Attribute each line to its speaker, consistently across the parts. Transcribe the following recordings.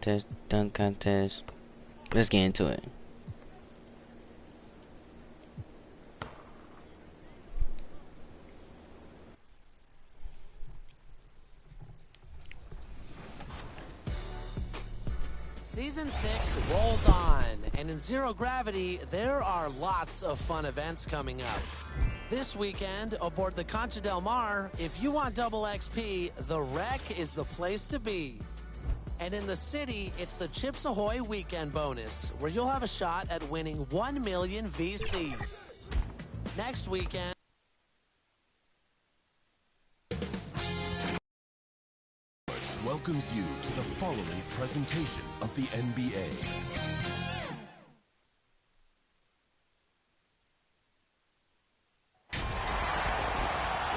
Speaker 1: Test, dunk contest. Let's get into it.
Speaker 2: Season 6 rolls on, and in Zero Gravity, there are lots of fun events coming up. This weekend, aboard the Concha del Mar, if you want double XP, the Wreck is the place to be. And in the city, it's the Chips Ahoy weekend bonus, where you'll have a shot at winning 1 million VC. Next weekend,
Speaker 3: welcomes you to the following presentation of the NBA.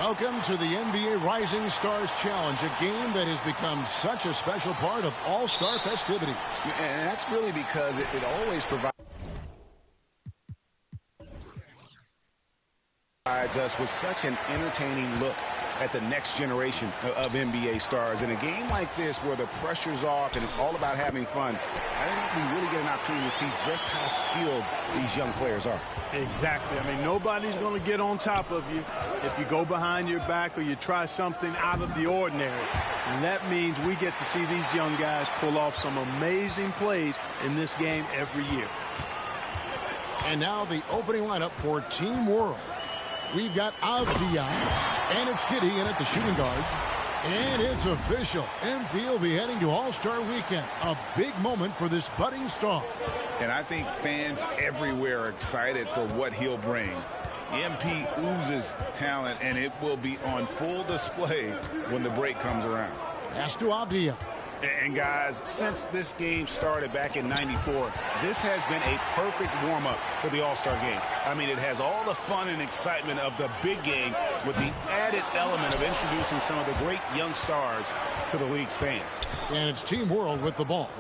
Speaker 4: Welcome to the NBA Rising Stars Challenge, a game that has become such a special part of all-star festivities.
Speaker 5: And that's really because it always provides us with such an entertaining look at the next generation of NBA stars. In a game like this where the pressure's off and it's all about having fun, I think we really get an opportunity to see just how skilled these young players are.
Speaker 6: Exactly. I mean, nobody's going to get on top of you if you go behind your back or you try something out of the ordinary. And that means we get to see these young guys pull off some amazing plays in this game every year.
Speaker 4: And now the opening lineup for Team World. We've got Avdia, and it's Giddey in at the shooting guard. And it's official. MP will be heading to All-Star Weekend. A big moment for this budding star.
Speaker 5: And I think fans everywhere are excited for what he'll bring. MP oozes talent, and it will be on full display when the break comes around.
Speaker 4: Pass to Avdia.
Speaker 5: And guys, since this game started back in '94, this has been a perfect warm-up for the All-Star game. I mean, it has all the fun and excitement of the big game with the added element of introducing some of the great young stars to the league's fans.
Speaker 4: And it's Team World with the ball.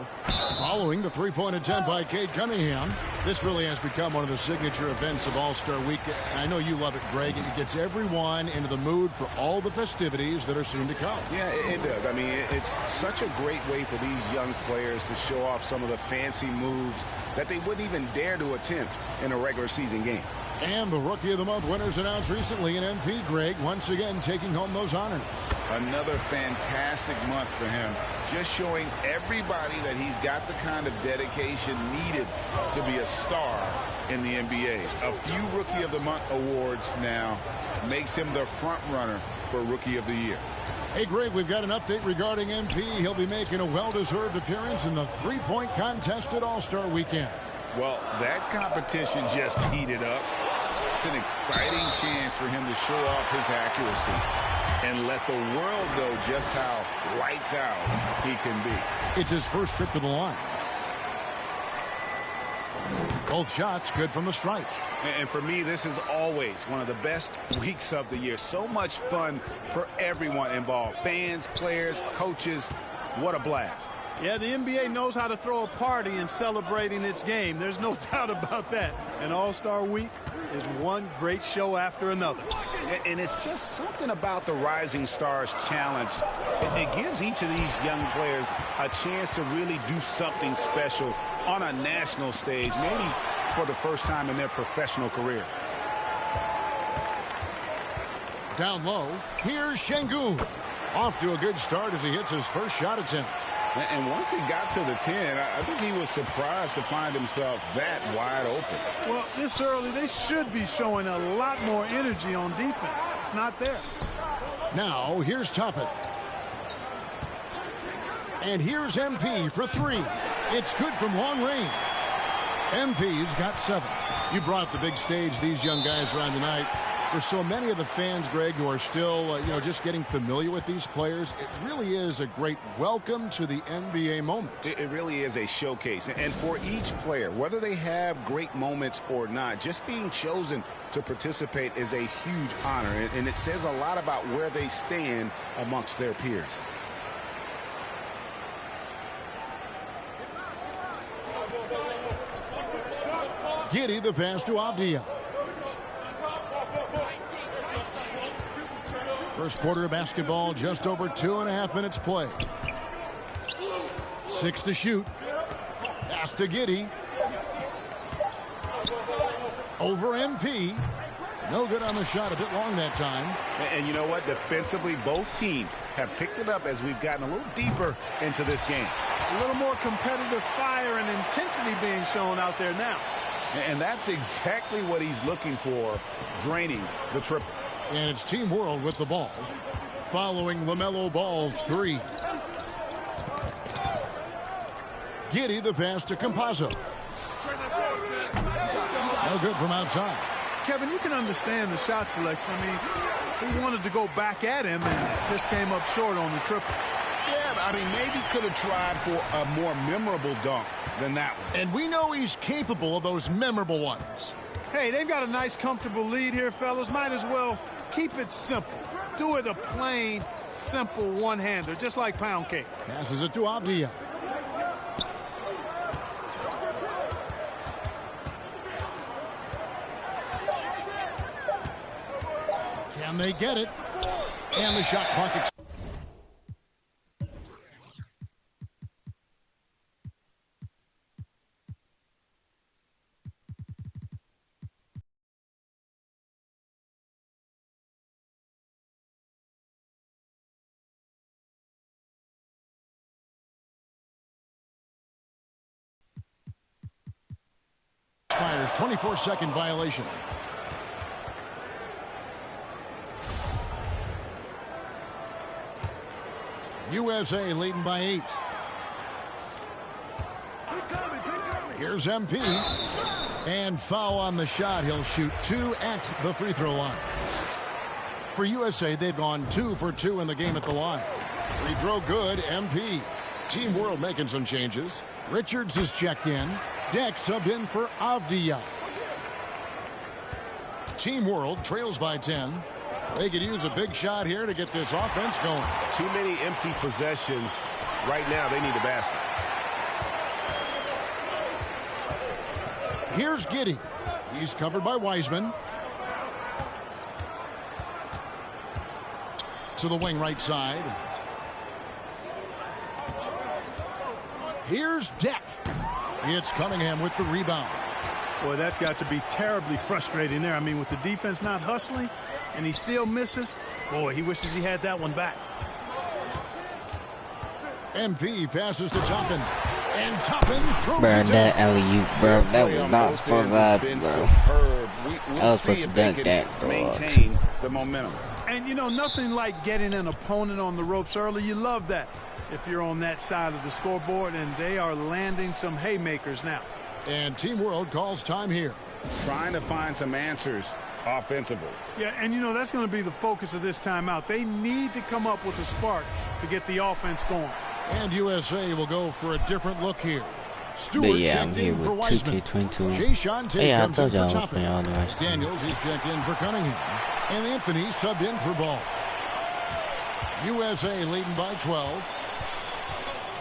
Speaker 4: Following the three-point attempt by Cade Cunningham, this really has become one of the signature events of All-Star Weekend. I know you love it, Greg. It gets everyone into the mood for all the festivities that are soon to come.
Speaker 5: Yeah, it does. I mean, it's such a great way for these young players to show off some of the fancy moves that they wouldn't even dare to attempt in a regular season game.
Speaker 4: And the Rookie of the Month winners announced recently in MP, Greg, once again taking home those honors.
Speaker 5: Another fantastic month for him, just showing everybody that he's got the kind of dedication needed to be a star in the NBA. A few Rookie of the Month awards now makes him the front runner for Rookie of the Year.
Speaker 4: Hey, Greg, we've got an update regarding MP. He'll be making a well-deserved appearance in the three-point contest at All-Star Weekend.
Speaker 5: Well, that competition just heated up. It's an exciting chance for him to show off his accuracy and let the world know just how lights out he can be.
Speaker 4: It's his first trip to the line. Both shots good from the stripe.
Speaker 5: And for me, this is always one of the best weeks of the year. So much fun for everyone involved. Fans, players, coaches. What a blast.
Speaker 6: Yeah, the NBA knows how to throw a party in celebrating its game. There's no doubt about that. And All-Star Week is one great show after another.
Speaker 5: And it's just something about the Rising Stars Challenge. It gives each of these young players a chance to really do something special on a national stage, maybe for the first time in their professional career.
Speaker 4: Down low, here's Şengün. Off to a good start as he hits his first shot attempt.
Speaker 5: And once he got to the 10, I think he was surprised to find himself that wide open.
Speaker 6: Well, this early, they should be showing a lot more energy on defense. It's not there.
Speaker 4: Now, here's Toppin. And here's MP for three. It's good from long range. MP's got 7. You brought the big stage these young guys around tonight. For so many of the fans, Greg, who are still, just getting familiar with these players, it really is a great welcome to the NBA moment.
Speaker 5: It really is a showcase. And for each player, whether they have great moments or not, just being chosen to participate is a huge honor. And it says a lot about where they stand amongst their peers.
Speaker 4: Giddey the pass to Avdia. First quarter of basketball, just over 2.5 minutes play. 6 to shoot. Pass to Giddey. Over MP. No good on the shot. A bit long that time.
Speaker 5: And you know what? Defensively, both teams have picked it up as we've gotten a little deeper into this game.
Speaker 6: A little more competitive fire and intensity being shown out there now.
Speaker 5: And that's exactly what he's looking for, draining the triple.
Speaker 4: And it's Team World with the ball. Following LaMelo Ball's 3. Giddey the pass to Campazzo. No good from outside.
Speaker 6: Kevin, you can understand the shot selection. I mean, he wanted to go back at him and just came up short on the triple.
Speaker 5: Yeah, I mean, maybe could have tried for a more memorable dunk than that one.
Speaker 4: And we know he's capable of those memorable ones.
Speaker 6: Hey, they've got a nice, comfortable lead here, fellas. Might as well keep it simple. Do it a plain, simple one-hander, just like pound cake.
Speaker 4: Passes it to Avdia. Can they get it? And the shot clock expires. Expires. 24-second violation. USA leading by 8. Here's MP. And foul on the shot. He'll shoot 2 at the free throw line. For USA, they've gone 2 for 2 in the game at the line. Free throw good, MP. Team World making some changes. Richards is checked in. Deck subbed in for Avdia. Team World trails by 10. They could use a big shot here to get this offense going.
Speaker 5: Too many empty possessions. Right now, they need a basket.
Speaker 4: Here's Giddey. He's covered by Wiseman. To the wing right side. Here's Deck. It's Cunningham with the rebound.
Speaker 6: Boy, that's got to be terribly frustrating there. I mean, with the defense not hustling and he still misses, boy, he wishes he had that one back.
Speaker 4: MP passes to Toppin. And Toppin throws
Speaker 1: Bro,
Speaker 4: it
Speaker 1: that
Speaker 4: down.
Speaker 1: alley-oop, bro. That was not supposed to happen, bro.
Speaker 5: Superb.
Speaker 1: I
Speaker 5: We'll
Speaker 1: was
Speaker 5: see
Speaker 1: supposed to
Speaker 5: if they
Speaker 1: dunk
Speaker 5: can
Speaker 1: that, bro.
Speaker 5: maintain the momentum.
Speaker 6: And, you know, nothing like getting an opponent on the ropes early. You love that if you're on that side of the scoreboard, and they are landing some haymakers now.
Speaker 4: And Team World calls time here.
Speaker 5: Trying to find some answers offensively.
Speaker 6: Yeah, and, you know, that's going to be the focus of this timeout. They need to come up with a spark to get the offense going.
Speaker 4: And USA will go for a different look here. Stewart
Speaker 1: But yeah, I'm
Speaker 4: checked
Speaker 1: here
Speaker 4: in for
Speaker 1: with
Speaker 4: Wiseman.
Speaker 1: 2K22.
Speaker 4: Jay Shante
Speaker 1: Hey, I
Speaker 4: comes in
Speaker 1: told
Speaker 4: for
Speaker 1: y'all I was
Speaker 4: Toppin.
Speaker 1: playing all the rest.
Speaker 4: Daniels, he's checked in for Cunningham. And Anthony subbed in for Ball. USA leading by 12.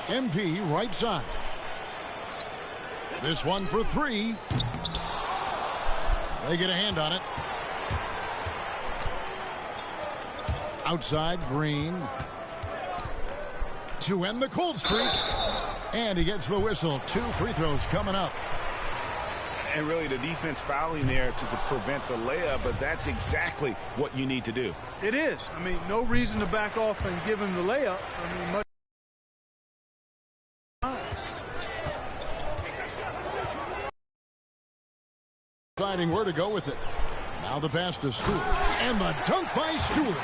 Speaker 4: MP right side. This one for 3. They get a hand on it. Outside, Green. To end the cold streak. And he gets the whistle. 2 free throws coming up.
Speaker 5: And really the defense fouling there to prevent the layup, but that's exactly what you need to do.
Speaker 6: It is. I mean, no reason to back off and give him the layup. I mean, much
Speaker 4: Deciding where to go with it. Now the pass to Stewart. And the dunk by Stewart.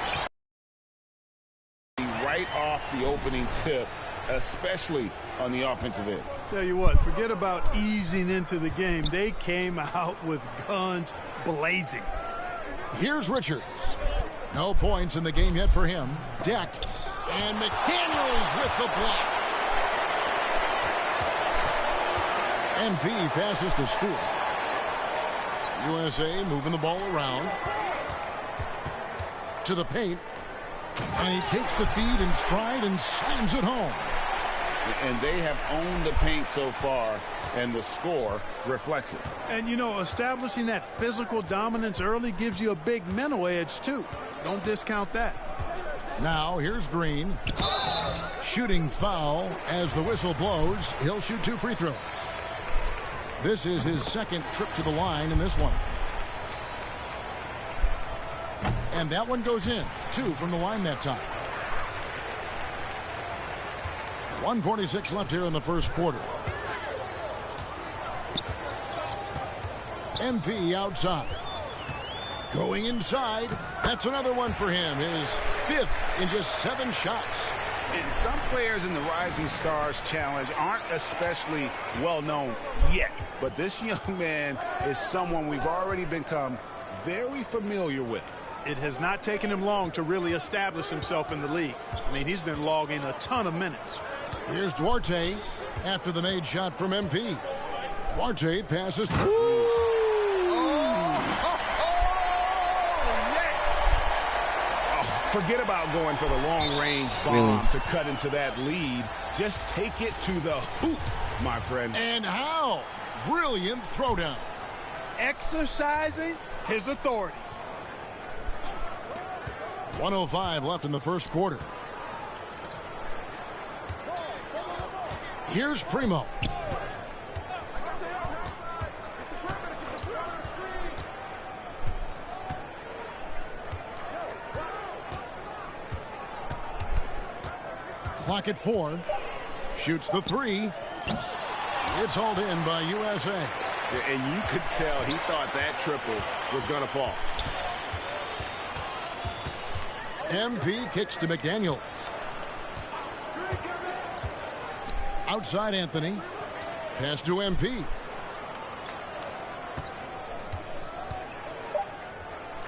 Speaker 5: Right off the opening tip, especially on the offensive end.
Speaker 6: Tell you what, forget about easing into the game. They came out with guns blazing.
Speaker 4: Here's Richards. No points in the game yet for him. Deck. And McDaniels with the block. MP passes to Stewart. USA moving the ball around. To the paint. And he takes the feed in stride and slams it home.
Speaker 5: And they have owned the paint so far, and the score reflects it.
Speaker 6: And, you know, establishing that physical dominance early gives you a big mental edge, too. Don't discount that.
Speaker 4: Now here's Green. Shooting foul as the whistle blows. He'll shoot 2 free throws. This is his second trip to the line in this one. And that one goes in. 2 from the line that time. 1:46 left here in the first quarter. MP outside. Going inside. That's another one for him. His 5th in just 7 shots.
Speaker 5: And some players in the Rising Stars Challenge aren't especially well known yet. But this young man is someone we've already become very familiar with.
Speaker 6: It has not taken him long to really establish himself in the league. I mean, he's been logging a ton of minutes.
Speaker 4: Here's Duarte after the made shot from MP. Duarte passes.
Speaker 5: Forget about going for the long-range bomb to cut into that lead. Just take it to the hoop, my friend.
Speaker 4: And how? Brilliant throwdown.
Speaker 6: Exercising his authority.
Speaker 4: 1:05 left in the first quarter. Here's Primo. Clock at 4. Shoots the 3. It's hauled in by USA.
Speaker 5: And you could tell he thought that triple was going to fall.
Speaker 4: MP kicks to McDaniels. Outside Anthony. Pass to MP.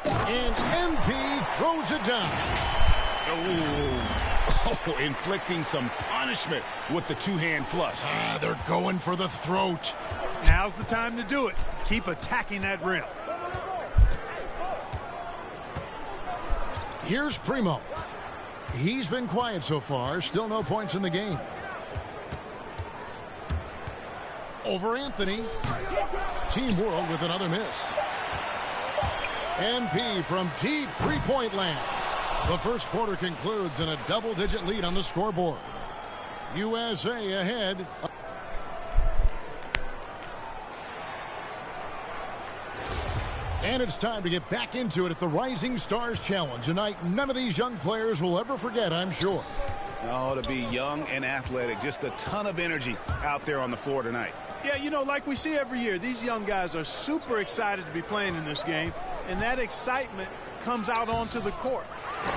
Speaker 4: And MP throws it down.
Speaker 5: Oh, inflicting some punishment with the 2-hand flush.
Speaker 4: They're going for the throat.
Speaker 6: Now's the time to do it. Keep attacking that rim.
Speaker 4: Here's Primo. He's been quiet so far. Still no points in the game. Over Anthony. Team World with another miss. MP from deep three-point land. The first quarter concludes in a double-digit lead on the scoreboard. USA ahead. And it's time to get back into it at the Rising Stars Challenge. Tonight, none of these young players will ever forget, I'm sure.
Speaker 5: Oh, to be young and athletic, just a ton of energy out there on the floor tonight.
Speaker 6: Yeah, you know, like we see every year, these young guys are super excited to be playing in this game, and that excitement comes out onto the court.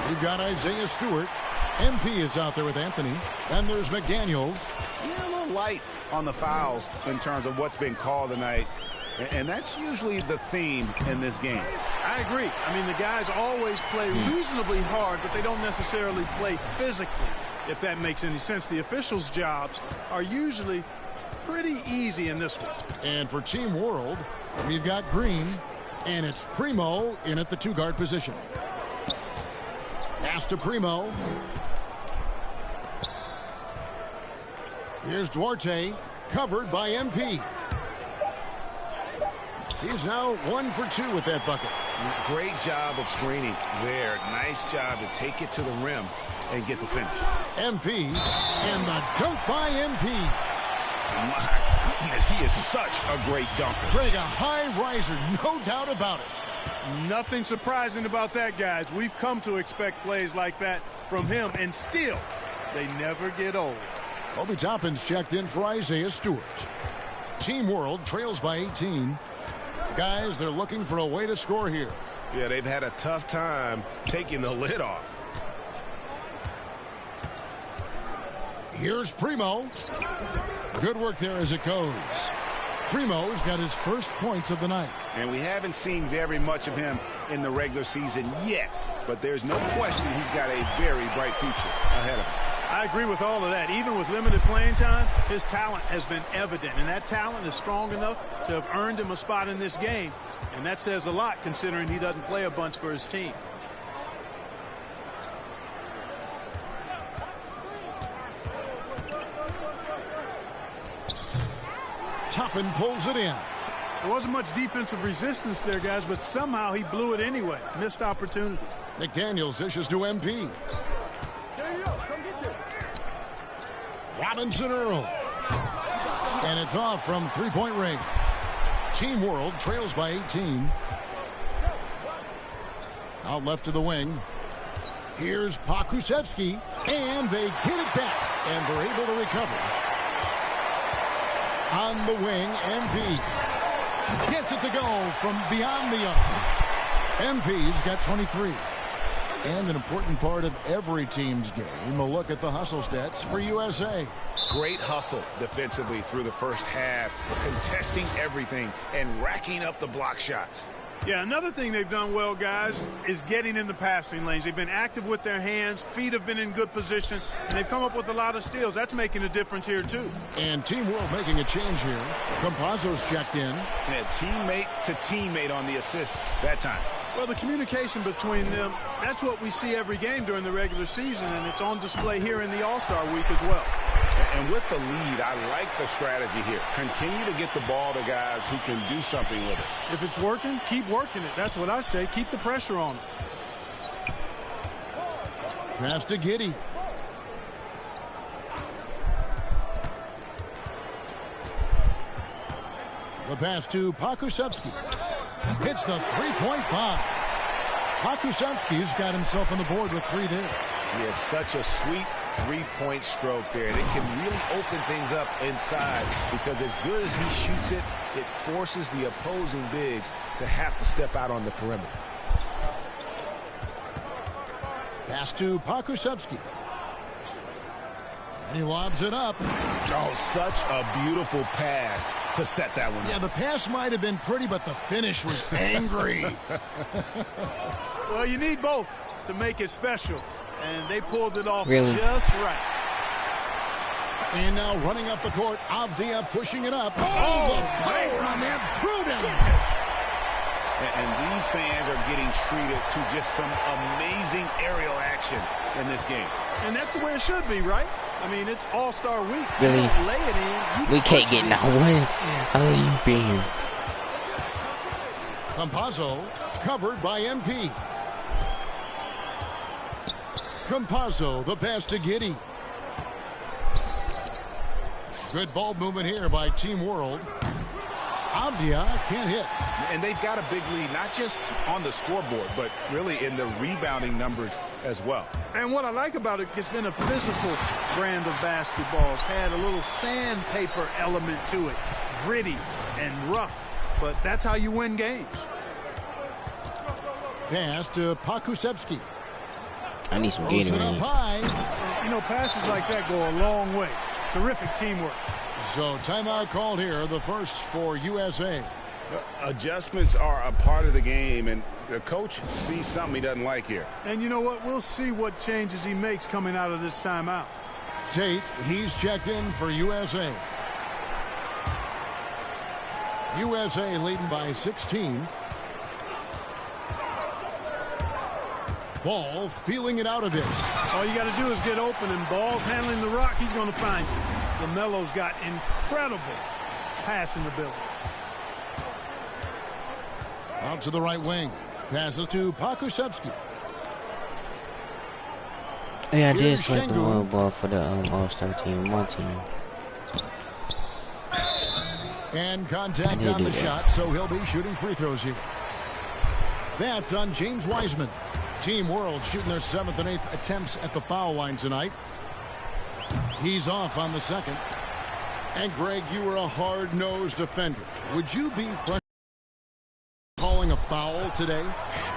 Speaker 4: We've got Isaiah Stewart. MP is out there with Anthony. And there's McDaniels.
Speaker 5: Yeah, a little light on the fouls in terms of what's been called tonight. And that's usually the theme in this game.
Speaker 6: I agree. I mean, the guys always play reasonably hard, but they don't necessarily play physically, if that makes any sense. The officials' jobs are usually pretty easy in this one.
Speaker 4: And for Team World, we've got Green, and it's Primo in at the 2-guard position. Pass to Primo. Here's Duarte, covered by MP. He's now 1 for 2 with that bucket.
Speaker 5: Great job of screening there. Nice job to take it to the rim and get the finish.
Speaker 4: MP, and the dunk by MP.
Speaker 5: My goodness, he is such a great dunker.
Speaker 4: Craig, a high riser, no doubt about it.
Speaker 6: Nothing surprising about that, guys. We've come to expect plays like that from him, and still, they never get old.
Speaker 4: Obi Toppin's checked in for Isaiah Stewart. Team World trails by 18. Guys, they're looking for a way to score here.
Speaker 5: Yeah, they've had a tough time taking the lid off.
Speaker 4: Here's Primo. Good work there as it goes. Primo's got his first points of the night.
Speaker 5: And we haven't seen very much of him in the regular season yet. But there's no question he's got a very bright future ahead of him.
Speaker 6: I agree with all of that. Even with limited playing time, his talent has been evident. And that talent is strong enough to have earned him a spot in this game. And that says a lot considering he doesn't play a bunch for his team.
Speaker 4: Toppin pulls it in.
Speaker 6: There wasn't much defensive resistance there, guys, but somehow he blew it anyway. Missed opportunity.
Speaker 4: McDaniels dishes to MP. Robinson Earl. And it's off from three-point range. Team World trails by 18. Out left to the wing. Here's Pakusevsky. And they get it back. And they're able to recover. On the wing, MP. Gets it to go from beyond the arc. MP's got 23. And an important part of every team's game, a look at the hustle stats for USA.
Speaker 5: Great hustle defensively through the first half, contesting everything and racking up the block shots.
Speaker 6: Yeah, another thing they've done well, guys, is getting in the passing lanes. They've been active with their hands, feet have been in good position, and they've come up with a lot of steals. That's making a difference here, too.
Speaker 4: And Team World making a change here. Campazzo's checked in.
Speaker 5: And teammate to teammate on the assist that time.
Speaker 6: Well, the communication between them, that's what we see every game during the regular season, and it's on display here in the All-Star week as well.
Speaker 5: And with the lead, I like the strategy here. Continue to get the ball to guys who can do something with it.
Speaker 6: If it's working, keep working it. That's what I say. Keep the pressure on it.
Speaker 4: Pass to Giddey. The pass to Pakusevsky. Hits the three-point bomb. Pakusevsky's got himself on the board with 3 there.
Speaker 5: He had such a sweet three-point stroke there. And it can really open things up inside because as good as he shoots it, it forces the opposing bigs to have to step out on the perimeter.
Speaker 4: Pass to Pakusevsky. And he lobs it up.
Speaker 5: Oh, such a beautiful pass to set that one up.
Speaker 4: Yeah, the pass might have been pretty, but the finish was angry.
Speaker 6: Well, you need both to make it special. And they pulled it off
Speaker 1: Really?
Speaker 6: just right.
Speaker 4: And now running up the court, Avdia pushing it up. Oh, the power on that throw-down.
Speaker 5: And these fans are getting treated to just some amazing aerial action in this game.
Speaker 6: And that's the way it should be, right? I mean, it's All-Star week.
Speaker 1: Really?
Speaker 6: You don't lay it in. You
Speaker 1: We can't
Speaker 6: punch
Speaker 1: get
Speaker 6: it
Speaker 1: no
Speaker 6: in.
Speaker 1: one. How are you being?
Speaker 4: Campazzo covered by MP. Campazzo, the pass to Giddey. Good ball movement here by Team World. Avdia can't hit.
Speaker 5: And they've got a big lead, not just on the scoreboard, but really in the rebounding numbers as well.
Speaker 6: And what I like about it, it's been a physical brand of basketball. It's had a little sandpaper element to it. Gritty and rough. But that's how you win games.
Speaker 4: Pass to Pakusevsky.
Speaker 1: I need some
Speaker 4: Throws it up
Speaker 1: Gatorade.
Speaker 4: high.
Speaker 6: You know, passes like that go a long way. Terrific teamwork.
Speaker 4: So timeout called here, the first for USA.
Speaker 5: Adjustments are a part of the game, and the coach sees something he doesn't like here.
Speaker 6: And you know what? We'll see what changes he makes coming out of this timeout.
Speaker 4: Tate, he's checked in for USA. USA leading by 16. Ball feeling it out a bit.
Speaker 6: All you got to do is get open, and Ball's handling the rock. He's going to find you. LaMelo's got incredible passing ability.
Speaker 4: Out to the right wing. Passes to Pakusevsky.
Speaker 1: Yeah, I did
Speaker 4: Here's
Speaker 1: select the
Speaker 4: Şengün.
Speaker 1: world ball for the All-Star team. One team.
Speaker 4: And
Speaker 1: I
Speaker 4: contact
Speaker 1: did
Speaker 4: on
Speaker 1: do
Speaker 4: the
Speaker 1: that.
Speaker 4: shot, so he'll be shooting free throws here. That's on James Wiseman. Team World shooting their 7th and 8th attempts at the foul line tonight. He's off on the second. And Greg, you were a hard-nosed defender. Would you be calling a foul today?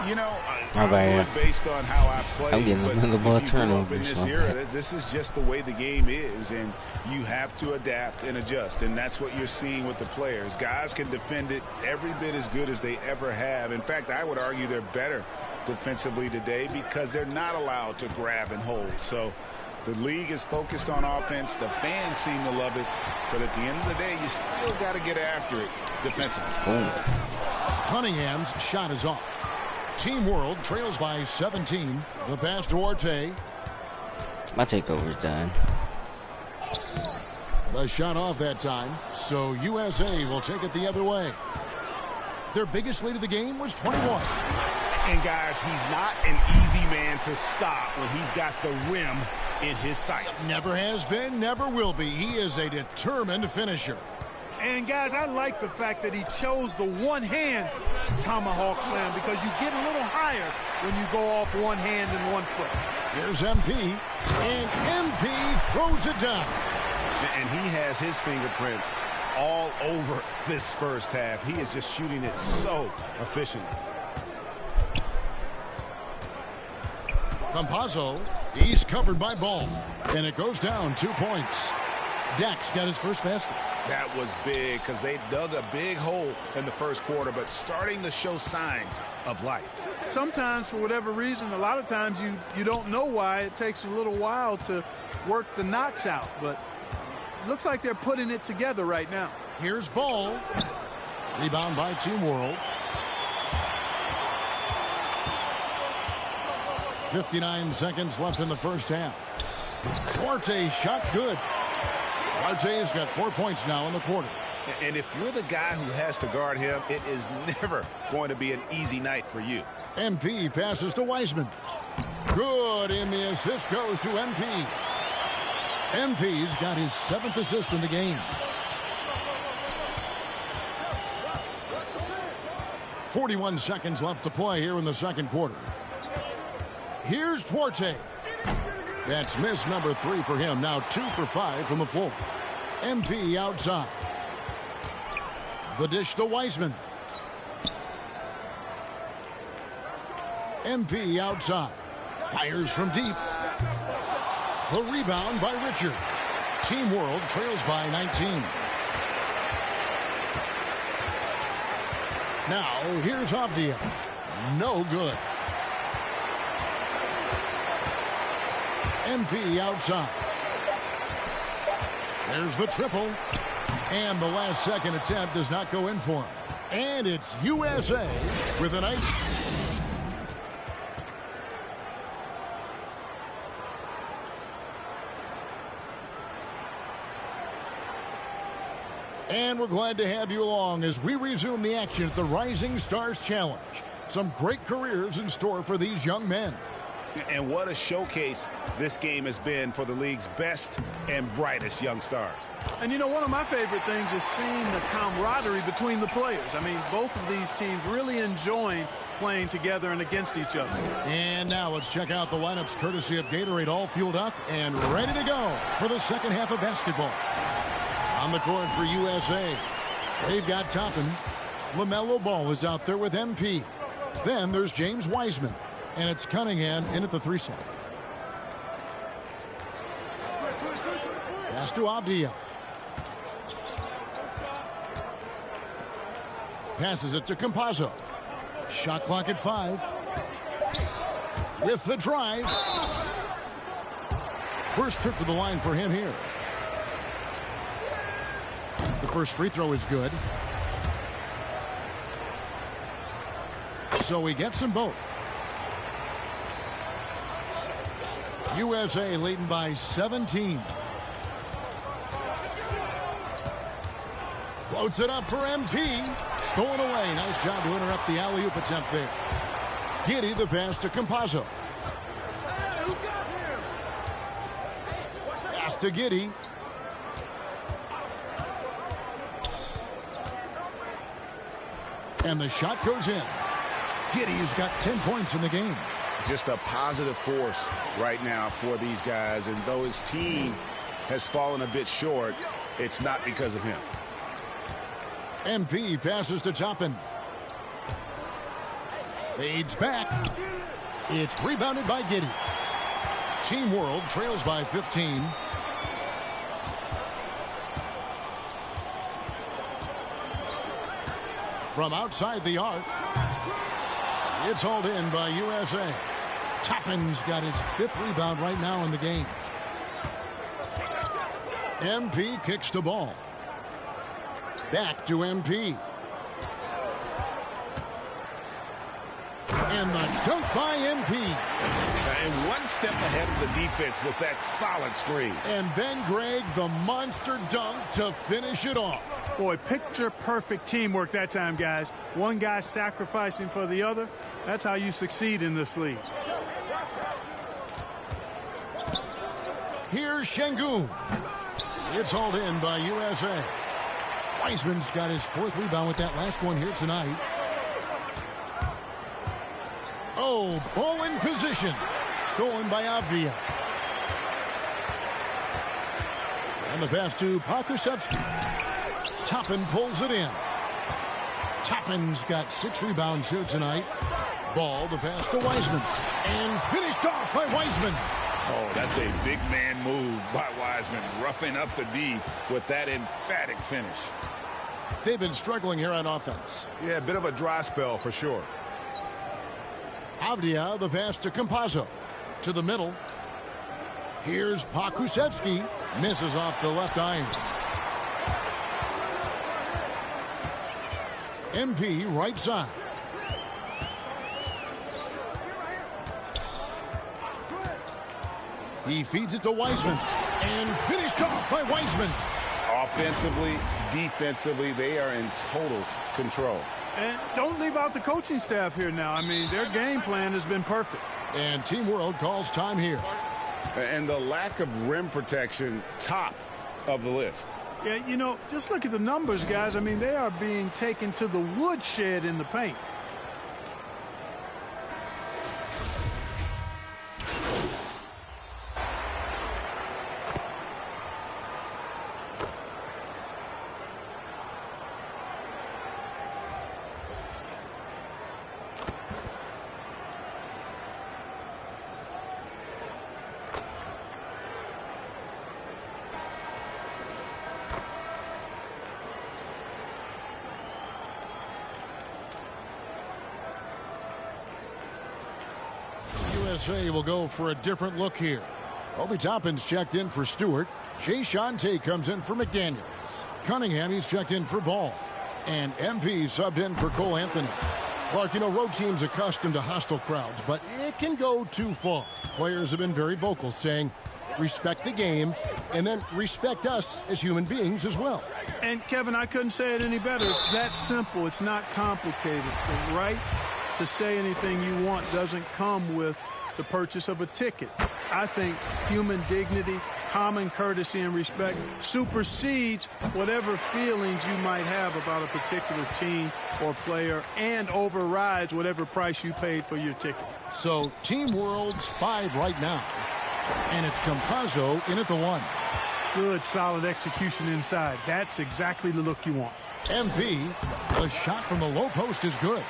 Speaker 5: You know,
Speaker 1: How about
Speaker 5: I'm
Speaker 1: you?
Speaker 5: going based on how I play.
Speaker 1: I'm getting
Speaker 5: but
Speaker 1: the ball
Speaker 5: if you grew up
Speaker 1: turnovers,
Speaker 5: in this
Speaker 1: so.
Speaker 5: era, this is just the way the game is, and you have to adapt and adjust, and that's what you're seeing with the players. Guys can defend it every bit as good as they ever have. In fact, I would argue they're better defensively today because they're not allowed to grab and hold. So the league is focused on offense. The fans seem to love it, but at the end of the day, you still got to get after it defensively.
Speaker 4: Cunningham's shot is off. Team World trails by 17. The pass to Orte.
Speaker 1: My takeover's done.
Speaker 4: The shot off that time, so USA will take it the other way. Their biggest lead of the game was 21.
Speaker 5: And guys, he's not an easy man to stop when he's got the rim in his sights.
Speaker 4: Never has been, never will be. He is a determined finisher.
Speaker 6: And, guys, I like the fact that he chose the one-hand tomahawk slam because you get a little higher when you go off one hand and one foot.
Speaker 4: Here's MP, and MP throws it down.
Speaker 5: And he has his fingerprints all over this first half. He is just shooting it so efficiently.
Speaker 4: Campazzo, he's covered by Ball, and it goes down 2 points. Dax got his first basket.
Speaker 5: That was big because they dug a big hole in the first quarter, but starting to show signs of life.
Speaker 6: Sometimes, for whatever reason, a lot of times you don't know why. It takes a little while to work the knocks out, but it looks like they're putting it together right now.
Speaker 4: Here's Ball. Rebound by Team World. 59 seconds left in the first half. Duarte shot good. Duarte's got 4 points now in the quarter.
Speaker 5: And if you're the guy who has to guard him, it is never going to be an easy night for you.
Speaker 4: MP passes to Wiseman. Good, and the assist goes to MP. MP's got his 7th assist in the game. 41 seconds left to play here in the second quarter. Here's Duarte. That's miss number 3 for him. Now 2 for 5 from the floor. MP outside. The dish to Wiseman. MP outside. Fires from deep. The rebound by Richard. Team World trails by 19. Now here's Avdia. No good. MP outside. There's the triple. And the last second attempt does not go in for him. And it's USA with an 8. And we're glad to have you along as we resume the action at the Rising Stars Challenge. Some great careers in store for these young men.
Speaker 5: And what a showcase this game has been for the league's best and brightest young stars.
Speaker 6: And, you know, one of my favorite things is seeing the camaraderie between the players. I mean, both of these teams really enjoying playing together and against each other.
Speaker 4: And now let's check out the lineups courtesy of Gatorade, all fueled up and ready to go for the second half of basketball. On the court for USA, they've got Toppin. LaMelo Ball is out there with MP. Then there's James Wiseman. And it's Cunningham in at the 3 set. Pass to Avdia. Passes it to Campazzo. Shot clock at 5. With the drive. First trip to the line for him here. The first free throw is good. So he gets them both. USA leading by 17. Floats it up for MP. Stolen away. Nice job to interrupt the alley-oop attempt there. Giddey the pass to Campazzo. Pass to Giddey. And the shot goes in. Giddey's got 10 points in the game.
Speaker 5: Just a positive force right now for these guys. And though his team has fallen a bit short, it's not because of him.
Speaker 4: MP passes to Toppin. Fades back. It's rebounded by Giddey. Team World trails by 15. From outside the arc. It's hauled in by USA. Toppin's got his 5th rebound right now in the game. MP kicks the ball. Back to MP. And the dunk by MP.
Speaker 5: And one step ahead of the defense with that solid screen.
Speaker 4: And then, Greg, the monster dunk to finish it off.
Speaker 6: Boy, picture-perfect teamwork that time, guys. One guy sacrificing for the other. That's how you succeed in this league.
Speaker 4: Here's Şengün. It's hauled in by USA. Wiseman's got his 4th rebound with that last one here tonight. Oh, ball in position. Stolen by Avdia. And the pass to Pokusevski. Toppin pulls it in. Toppin's got 6 rebounds here tonight. Ball, the pass to Wiseman. And finished off by Wiseman.
Speaker 5: Oh, that's a big man move by Wiseman, roughing up the D with that emphatic finish.
Speaker 4: They've been struggling here on offense.
Speaker 5: Yeah, a bit of a dry spell for sure.
Speaker 4: Avdia, the pass to Campazzo. To the middle. Here's Pokusevski. Misses off the left iron. MP right side. He feeds it to Wiseman. And finished off by Wiseman.
Speaker 5: Offensively, defensively, they are in total control.
Speaker 6: And don't leave out the coaching staff here now. I mean, their game plan has been perfect.
Speaker 4: And Team World calls time here.
Speaker 5: And the lack of rim protection, top of the list.
Speaker 6: Yeah, you know, just look at the numbers, guys. I mean, they are being taken to the woodshed in the paint.
Speaker 4: USA will go for a different look here. Obi Toppin's checked in for Stewart. Jay Shante comes in for McDaniels. Cunningham, he's checked in for Ball. And MP subbed in for Cole Anthony. Clark, you know, road teams accustomed to hostile crowds, but it can go too far. Players have been very vocal, saying, respect the game, and then respect us as human beings as well.
Speaker 6: And, Kevin, I couldn't say it any better. It's that simple. It's not complicated. The right to say anything you want doesn't come with the purchase of a ticket. I think human dignity, common courtesy, and respect supersedes whatever feelings you might have about a particular team or player and overrides whatever price you paid for your ticket.
Speaker 4: So Team World's 5 right now. And it's Campazzo in at the 1.
Speaker 6: Good, solid execution inside. That's exactly the look you want.
Speaker 4: MP, the shot from the low post is good.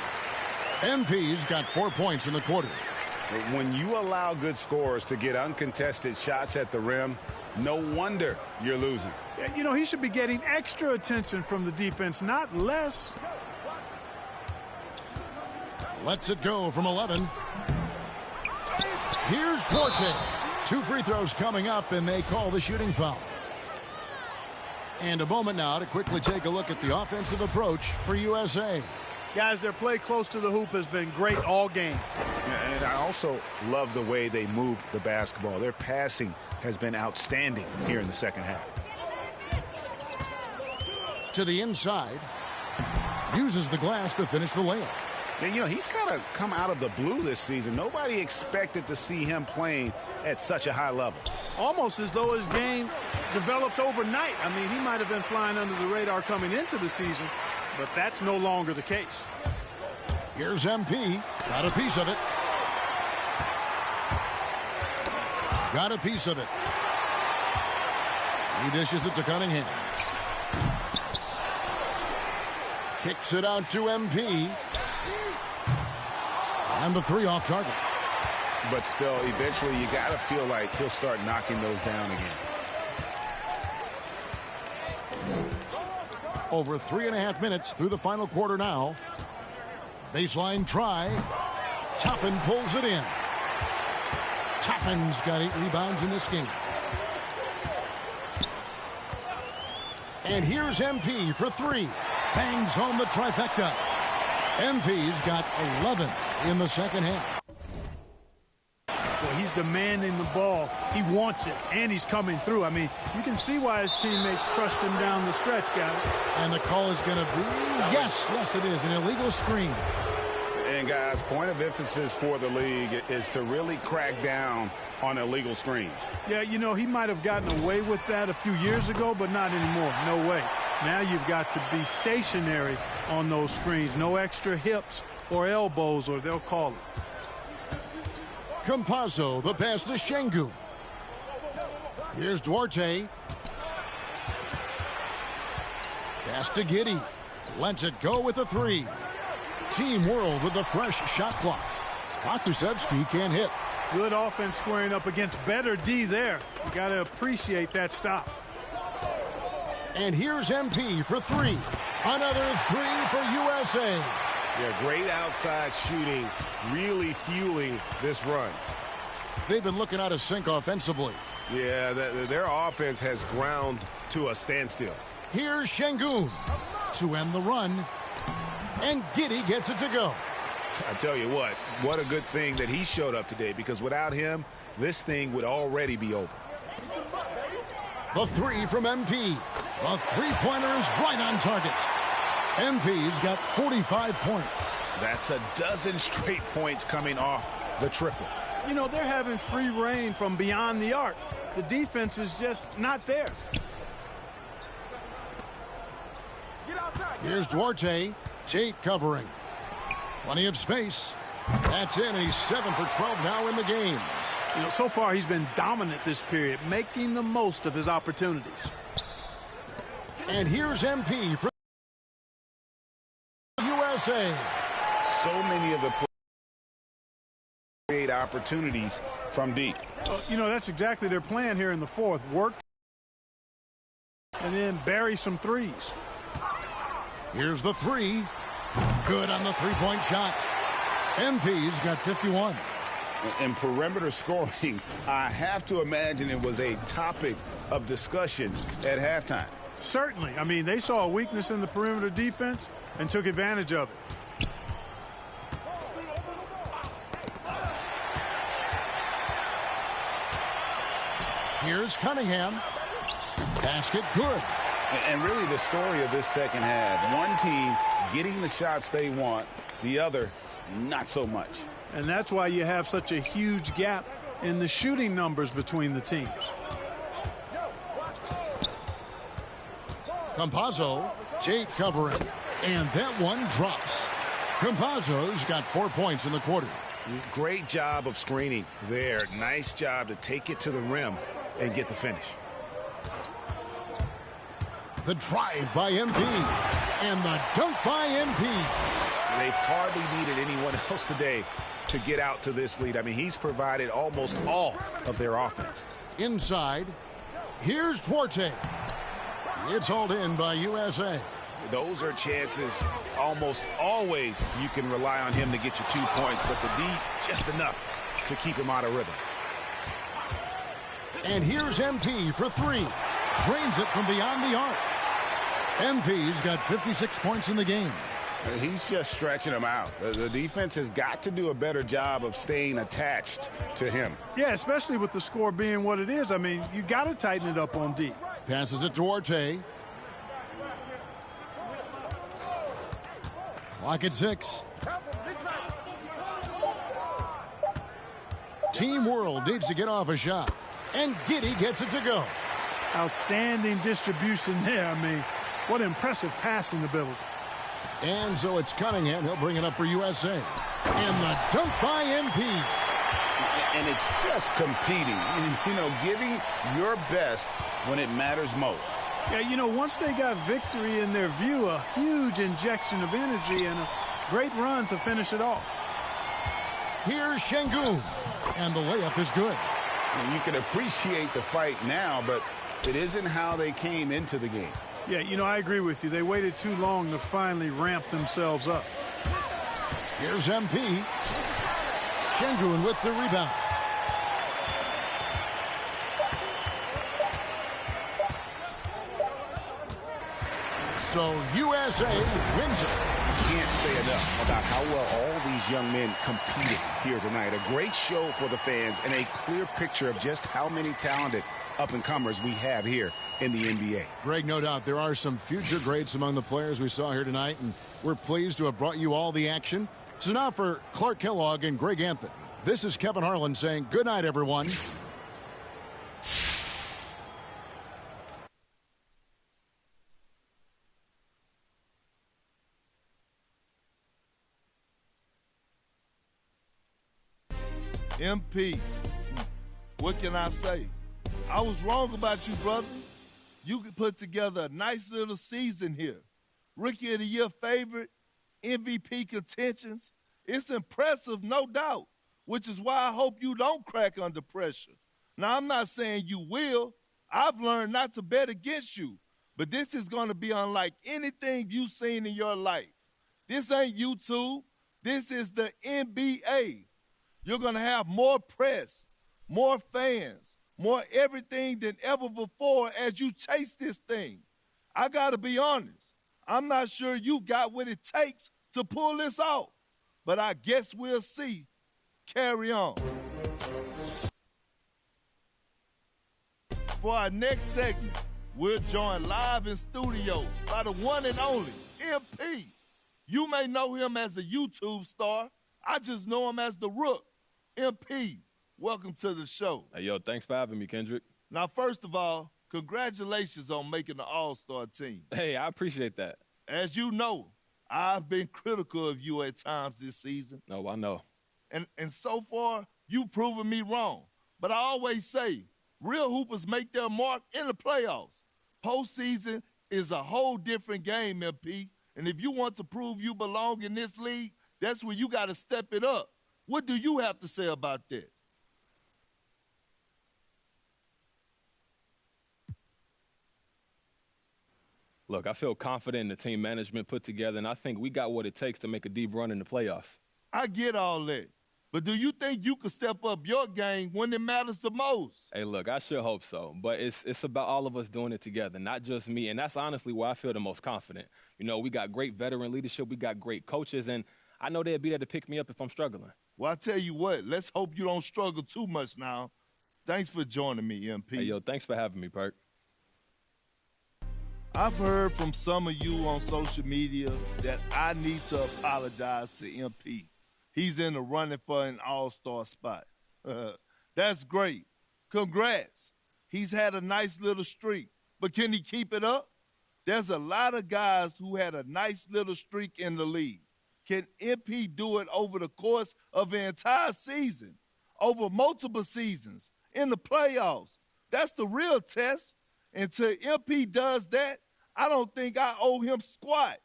Speaker 4: MP's got 4 points in the quarter.
Speaker 5: When you allow good scorers to get uncontested shots at the rim, no wonder you're losing.
Speaker 6: You know, he should be getting extra attention from the defense, not less.
Speaker 4: Lets it go from 11. Here's Duarte. 2 free throws coming up, and they call the shooting foul. And a moment now to quickly take a look at the offensive approach for USA.
Speaker 6: Guys, their play close to the hoop has been great all game.
Speaker 5: And I also love the way they move the basketball. Their passing has been outstanding here in the second half.
Speaker 4: To the inside. Uses the glass to finish the layup.
Speaker 5: And, you know, he's kind of come out of the blue this season. Nobody expected to see him playing at such a high level.
Speaker 6: Almost as though his game developed overnight. I mean, he might have been flying under the radar coming into the season, but that's no longer the case.
Speaker 4: Here's MP. Got a piece of it. Got a piece of it. He dishes it to Cunningham. Kicks it out to MP. And the 3 off target.
Speaker 5: But still, eventually you got to feel like he'll start knocking those down again.
Speaker 4: Over 3.5 minutes through the final quarter now. Baseline try. Toppin pulls it in. Toppin's got 8 rebounds in this game. And here's MP for 3. Bangs home the trifecta. MP's got 11 in the second half.
Speaker 6: Well, he's demanding the ball. He wants it, and he's coming through. I mean, you can see why his teammates trust him down the stretch, guys.
Speaker 4: And the call is going to be, yes, it is, an illegal screen.
Speaker 5: And guys, point of emphasis for the league is to really crack down on illegal screens.
Speaker 6: Yeah, you know, he might have gotten away with that a few years ago, but not anymore. No way. Now you've got to be stationary on those screens. No extra hips or elbows, or they'll call it.
Speaker 4: Campazzo, the pass to Şengün. Here's Duarte. Pass to Giddey. Lets it go with a three. Team World with the fresh shot clock. Pokusevski can't hit.
Speaker 6: Good offense squaring up against better D there. You got to appreciate that stop.
Speaker 4: And here's MP for three. Another three for USA.
Speaker 7: Yeah, great outside shooting, really fueling this run.
Speaker 4: They've been looking out of sync offensively.
Speaker 7: Yeah, their offense has ground to a standstill.
Speaker 4: Here's Şengün to end the run. And Giddey gets it to go.
Speaker 5: I tell you what a good thing that he showed up today, because without him, this thing would already be over.
Speaker 4: The three from MP. The three-pointer is right on target. MP's got 45 points.
Speaker 5: That's a dozen straight points coming off the triple.
Speaker 6: You know, they're having free reign from beyond the arc. The defense is just not there.
Speaker 4: Here's Duarte. Tate covering. Plenty of space. That's in, and he's 7 for 12 now in the game.
Speaker 6: You know, so far he's been dominant this period, making the most of his opportunities.
Speaker 4: And here's MP for USA.
Speaker 5: So many of the create opportunities from deep.
Speaker 6: You know, that's exactly their plan here in the fourth. Work and then bury some threes.
Speaker 4: Here's the three. Good on the three-point shot. MP's got 51.
Speaker 5: In perimeter scoring, I have to imagine it was a topic of discussion at halftime.
Speaker 6: Certainly. I mean, they saw a weakness in the perimeter defense and took advantage of it.
Speaker 4: Here's Cunningham. Basket good.
Speaker 5: And really the story of this second half, one team getting the shots they want, the other not so much.
Speaker 6: And that's why you have such a huge gap in the shooting numbers between the teams.
Speaker 4: Campazzo, Tate covering, and that one drops. Campazzo's got 4 points in the quarter.
Speaker 7: Great job of screening there. Nice job to take it to the rim and get the finish.
Speaker 4: The drive by MP, and the dunk by MP.
Speaker 7: They've hardly needed anyone else today to get out to this lead. I mean, he's provided almost all of their offense.
Speaker 4: Inside, here's Duarte. It's hauled in by USA.
Speaker 7: Those are chances almost always you can rely on him to get you 2 points, but the D just enough to keep him out of rhythm.
Speaker 4: And here's MP for three. Drains it from beyond the arc. MP's got 56 points in the game.
Speaker 5: He's just stretching them out. The defense has got to do a better job of staying attached to him.
Speaker 6: Yeah, especially with the score being what it is. I mean, you got to tighten it up on D.
Speaker 4: Passes it to Duarte. Clock at 6. Team World needs to get off a shot. And Giddey gets it to go.
Speaker 6: Outstanding distribution there. I mean, what impressive passing ability.
Speaker 4: And so it's Cunningham. He'll bring it up for USA. And the dunk by MP.
Speaker 5: And it's just competing, you know, giving your best when it matters most.
Speaker 6: Yeah, you know, once they got victory in their view, a huge injection of energy and a great run to finish it off.
Speaker 4: Here's Şengün. And the layup is good.
Speaker 5: And you can appreciate the fight now, but it isn't how they came into the game.
Speaker 6: Yeah, you know, I agree with you. They waited too long to finally ramp themselves up.
Speaker 4: Here's MP. Şengün with the rebound. So USA wins it.
Speaker 7: Can't say enough about how well all these young men competed here tonight. A great show for the fans and a clear picture of just how many talented up-and-comers we have here in the NBA.
Speaker 4: Greg, no doubt there are some future greats among the players we saw here tonight, and we're pleased to have brought you all the action. So now for Clark Kellogg and Greg Anthony. This is Kevin Harlan saying good night, everyone.
Speaker 8: MP, what can I say? I was wrong about you, brother. You could put together a nice little season here. Rookie of the Year favorite, MVP contentions. It's impressive, no doubt, which is why I hope you don't crack under pressure. Now, I'm not saying you will. I've learned not to bet against you, but this is going to be unlike anything you've seen in your life. This ain't YouTube. This is the NBA. You're going to have more press, more fans, more everything than ever before as you chase this thing. I got to be honest. I'm not sure you've got what it takes to pull this off, but I guess we'll see. Carry on. For our next segment, we're joined live in studio by the one and only MP. You may know him as a YouTube star. I just know him as the Rook. MP, welcome to the show.
Speaker 9: Hey, yo, thanks for having me, Kendrick.
Speaker 8: Now, first of all, congratulations on making the All-Star team.
Speaker 9: Hey, I appreciate that.
Speaker 8: As you know, I've been critical of you at times this season.
Speaker 9: No, I know.
Speaker 8: And so far, you've proven me wrong. But I always say, real hoopers make their mark in the playoffs. Postseason is a whole different game, MP. And if you want to prove you belong in this league, that's where you got to step it up. What do you have to say about that?
Speaker 9: Look, I feel confident in the team management put together, and I think we got what it takes to make a deep run in the playoffs.
Speaker 8: I get all that. But do you think you could step up your game when it matters the most?
Speaker 9: Hey, look, I sure hope so. But it's about all of us doing it together, not just me. And that's honestly where I feel the most confident. You know, we got great veteran leadership. We got great coaches. And I know they'll be there to pick me up if I'm struggling.
Speaker 8: Well, I tell you what, let's hope you don't struggle too much now. Thanks for joining me, MP.
Speaker 9: Hey, yo, thanks for having me, Perk.
Speaker 8: I've heard from some of you on social media that I need to apologize to MP. He's in the running for an all-star spot. That's great. Congrats. He's had a nice little streak, but can he keep it up? There's a lot of guys who had a nice little streak in the league. Can MP do it over the course of an entire season, over multiple seasons, in the playoffs? That's the real test. Until MP does that, I don't think I owe him squat.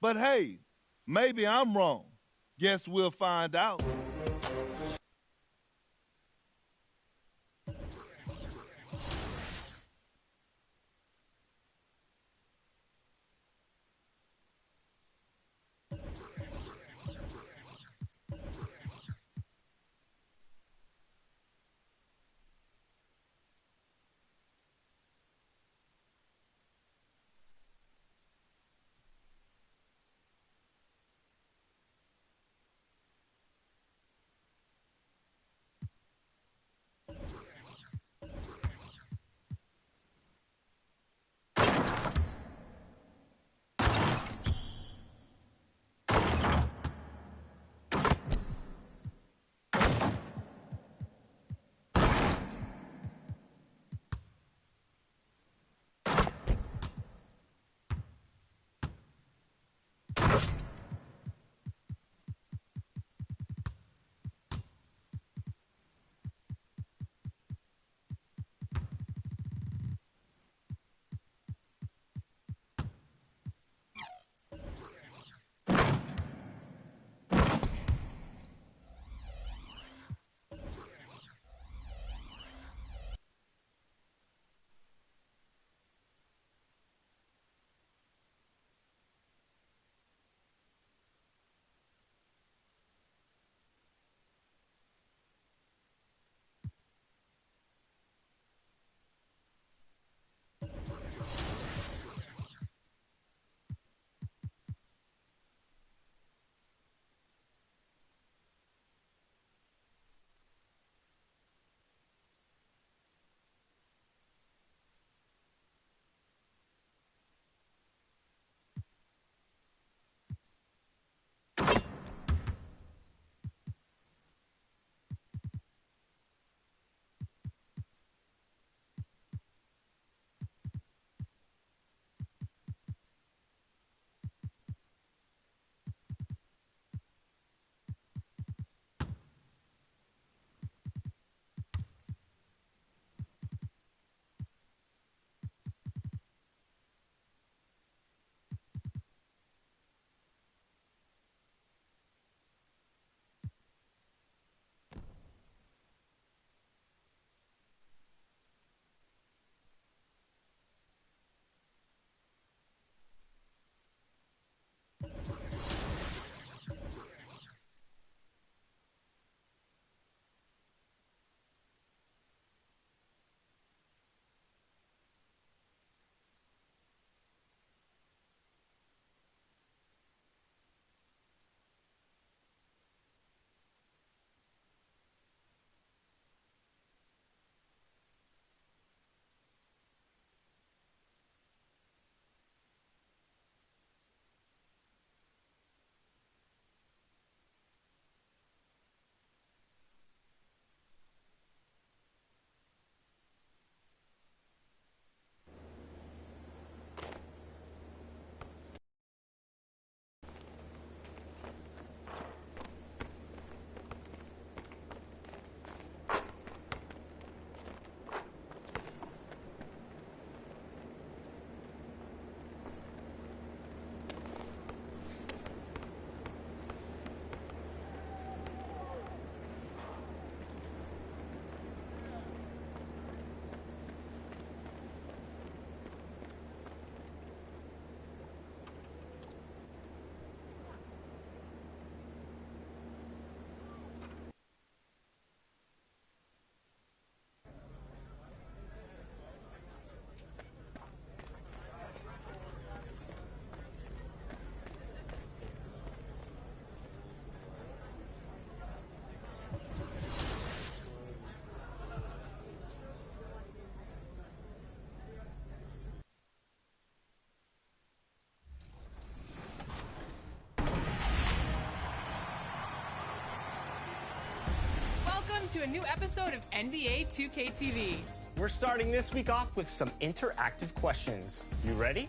Speaker 8: But hey, maybe I'm wrong. Guess we'll find out.
Speaker 10: welcome to a new episode of NBA 2K
Speaker 11: We're starting this week off with some interactive questions. You ready?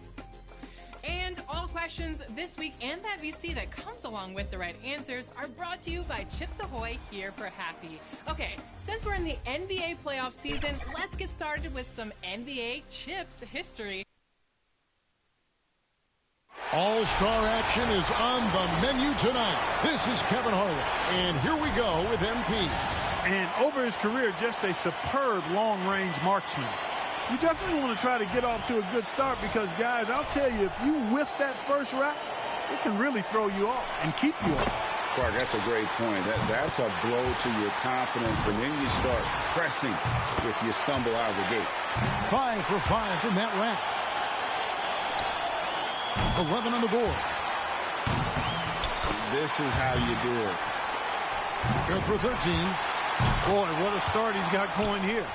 Speaker 10: And all questions this week and that VC that comes along with the right answers are brought to you by Chips Ahoy here for Happy. Okay, since we're in the NBA playoff season, let's get started with some NBA Chips history.
Speaker 4: All-star action is on the menu tonight. This is Kevin Harlan, and here we go with MP.
Speaker 6: And over his career, just a superb long-range marksman. You definitely want to try to get off to a good start because, guys, I'll tell you, if you whiff that first rack, it can really throw you off and keep you off.
Speaker 5: Clark, that's a great point. That's a blow to your confidence, and then you start pressing if you stumble out of the gate.
Speaker 4: 5 for 5 from that rack. 11 on the board.
Speaker 5: This is how you do it.
Speaker 4: Good for 13.
Speaker 6: Boy, what a start he's got going here.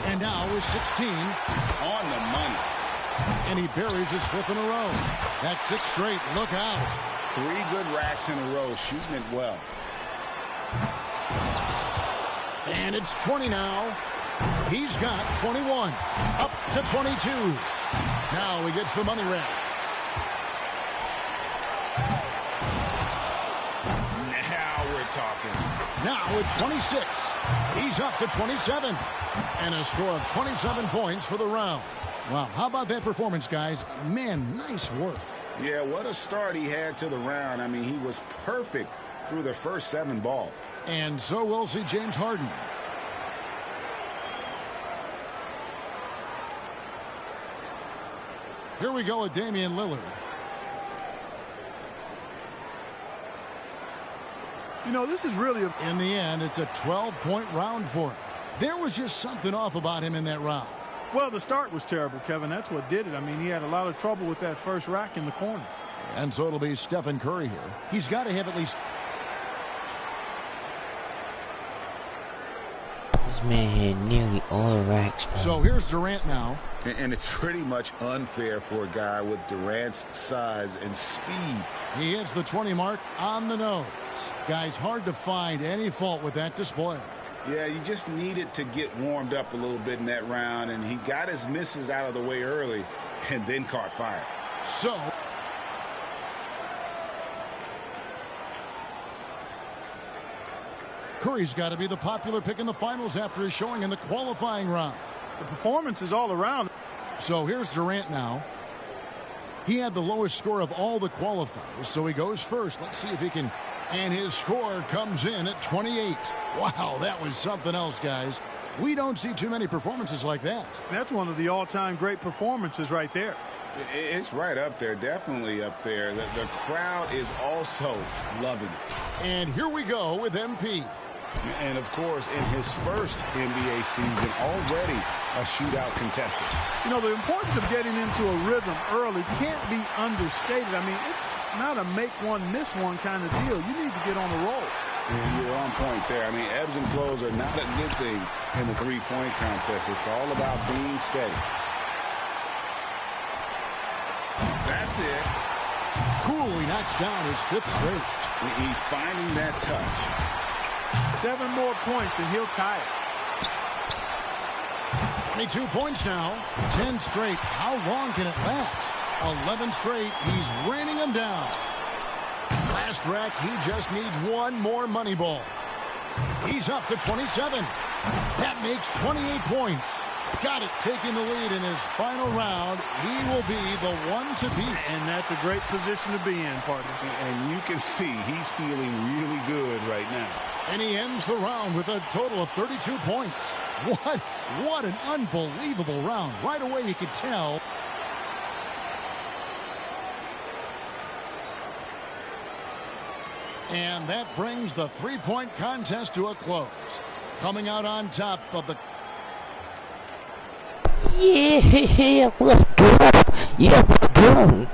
Speaker 4: And now is 16.
Speaker 5: On the money.
Speaker 4: And he buries his 5th in a row. That's 6 straight. Look out.
Speaker 5: 3 good racks in a row, shooting it well.
Speaker 4: And it's 20 now. He's got 21. Up to 22. Now he gets the money rack.
Speaker 5: Now we're talking.
Speaker 4: Now at 26. He's up to 27. And a score of 27 points for the round. Wow, how about that performance, guys? Man, nice work.
Speaker 5: Yeah, what a start he had to the round. I mean, he was perfect through the first 7 balls.
Speaker 4: And so we'll see James Harden. Here we go with Damian Lillard.
Speaker 6: You know, this is really
Speaker 4: In the end, it's a 12-point round for him. There was just something off about him in that round.
Speaker 6: Well, the start was terrible, Kevin. That's what did it. I mean, he had a lot of trouble with that first rack in the corner.
Speaker 4: And so it'll be Stephen Curry here. He's got to have at least...
Speaker 1: This man had nearly all the racks.
Speaker 4: So here's Durant now.
Speaker 5: And it's pretty much unfair for a guy with Durant's size and speed.
Speaker 4: He hits the 20 mark on the nose. Guys, hard to find any fault with that display.
Speaker 5: Yeah, you just needed to get warmed up a little bit in that round, and he got his misses out of the way early and then caught fire.
Speaker 4: So... Curry's got to be the popular pick in the finals after his showing in the qualifying round.
Speaker 6: The performance is all around.
Speaker 4: So here's Durant now. He had the lowest score of all the qualifiers, so he goes first. Let's see if he can... And his score comes in at 28. Wow, that was something else, guys. We don't see too many performances like that.
Speaker 6: That's one of the all-time great performances right there.
Speaker 5: It's right up there, definitely up there. The crowd is also loving it.
Speaker 4: And here we go with MP.
Speaker 5: And, of course, in his first NBA season, already a shootout contestant.
Speaker 6: You know, the importance of getting into a rhythm early can't be understated. I mean, it's not a make one, miss one kind of deal. You need to get on the roll.
Speaker 5: And you're on point there. I mean, ebbs and flows are not a good thing in the three-point contest. It's all about being steady. That's it.
Speaker 4: Cool, he knocks down his 5th straight.
Speaker 5: He's finding that touch.
Speaker 6: 7 more points and he'll tie it.
Speaker 4: 22 points now. 10 straight. How long can it last? 11 straight. He's raining them down. Last rack, he just needs one more money ball. He's up to 27. That makes 28 points. Got it, taking the lead in his final round. He will be the one to beat.
Speaker 6: And that's a great position to be in, partner.
Speaker 5: And you can see he's feeling really good right now.
Speaker 4: And he ends the round with a total of 32 points. What an unbelievable round. Right away you could tell. And that brings the three-point contest to a close. Coming out on top of the...
Speaker 1: Yeah, let's go. Yeah, let's go.